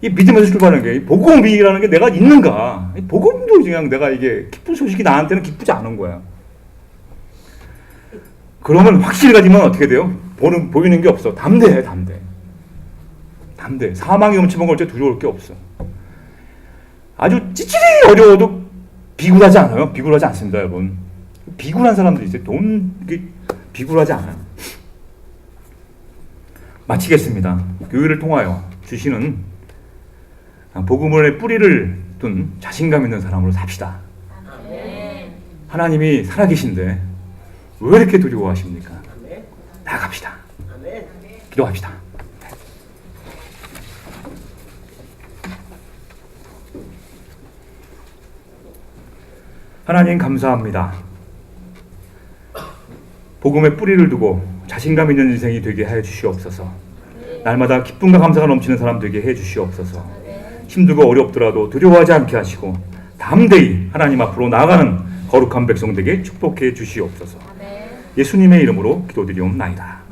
이 믿음에서 출발하는 게 복음이라는 게 내가 있는가. 복음도 그냥 내가 이게 기쁜 소식이 나한테는 기쁘지 않은 거야. 그러면 확신을 가지면 어떻게 돼요? 보이는 게 없어. 담대. 사망이 엄침한 걸 두려울 게 없어. 아주 찌질이 어려워도 비굴하지 않아요. 비굴하지 않습니다, 여러분. 비굴한 사람들이 있어요. 비굴하지 않아요. 마치겠습니다. 교회를 통하여 주시는 복음의 뿌리를 둔 자신감 있는 사람으로 삽시다. 하나님이 살아계신데 왜 이렇게 두려워하십니까? 나갑시다. 기도합시다. 하나님 감사합니다. 복음의 뿌리를 두고 자신감 있는 인생이 되게 하여 주시옵소서. 날마다 기쁨과 감사가 넘치는 사람 되게 해 주시옵소서. 힘들고 어렵더라도 두려워하지 않게 하시고 담대히 하나님 앞으로 나아가는 거룩한 백성 되게 축복해 주시옵소서. 예수님의 이름으로 기도드리옵나이다.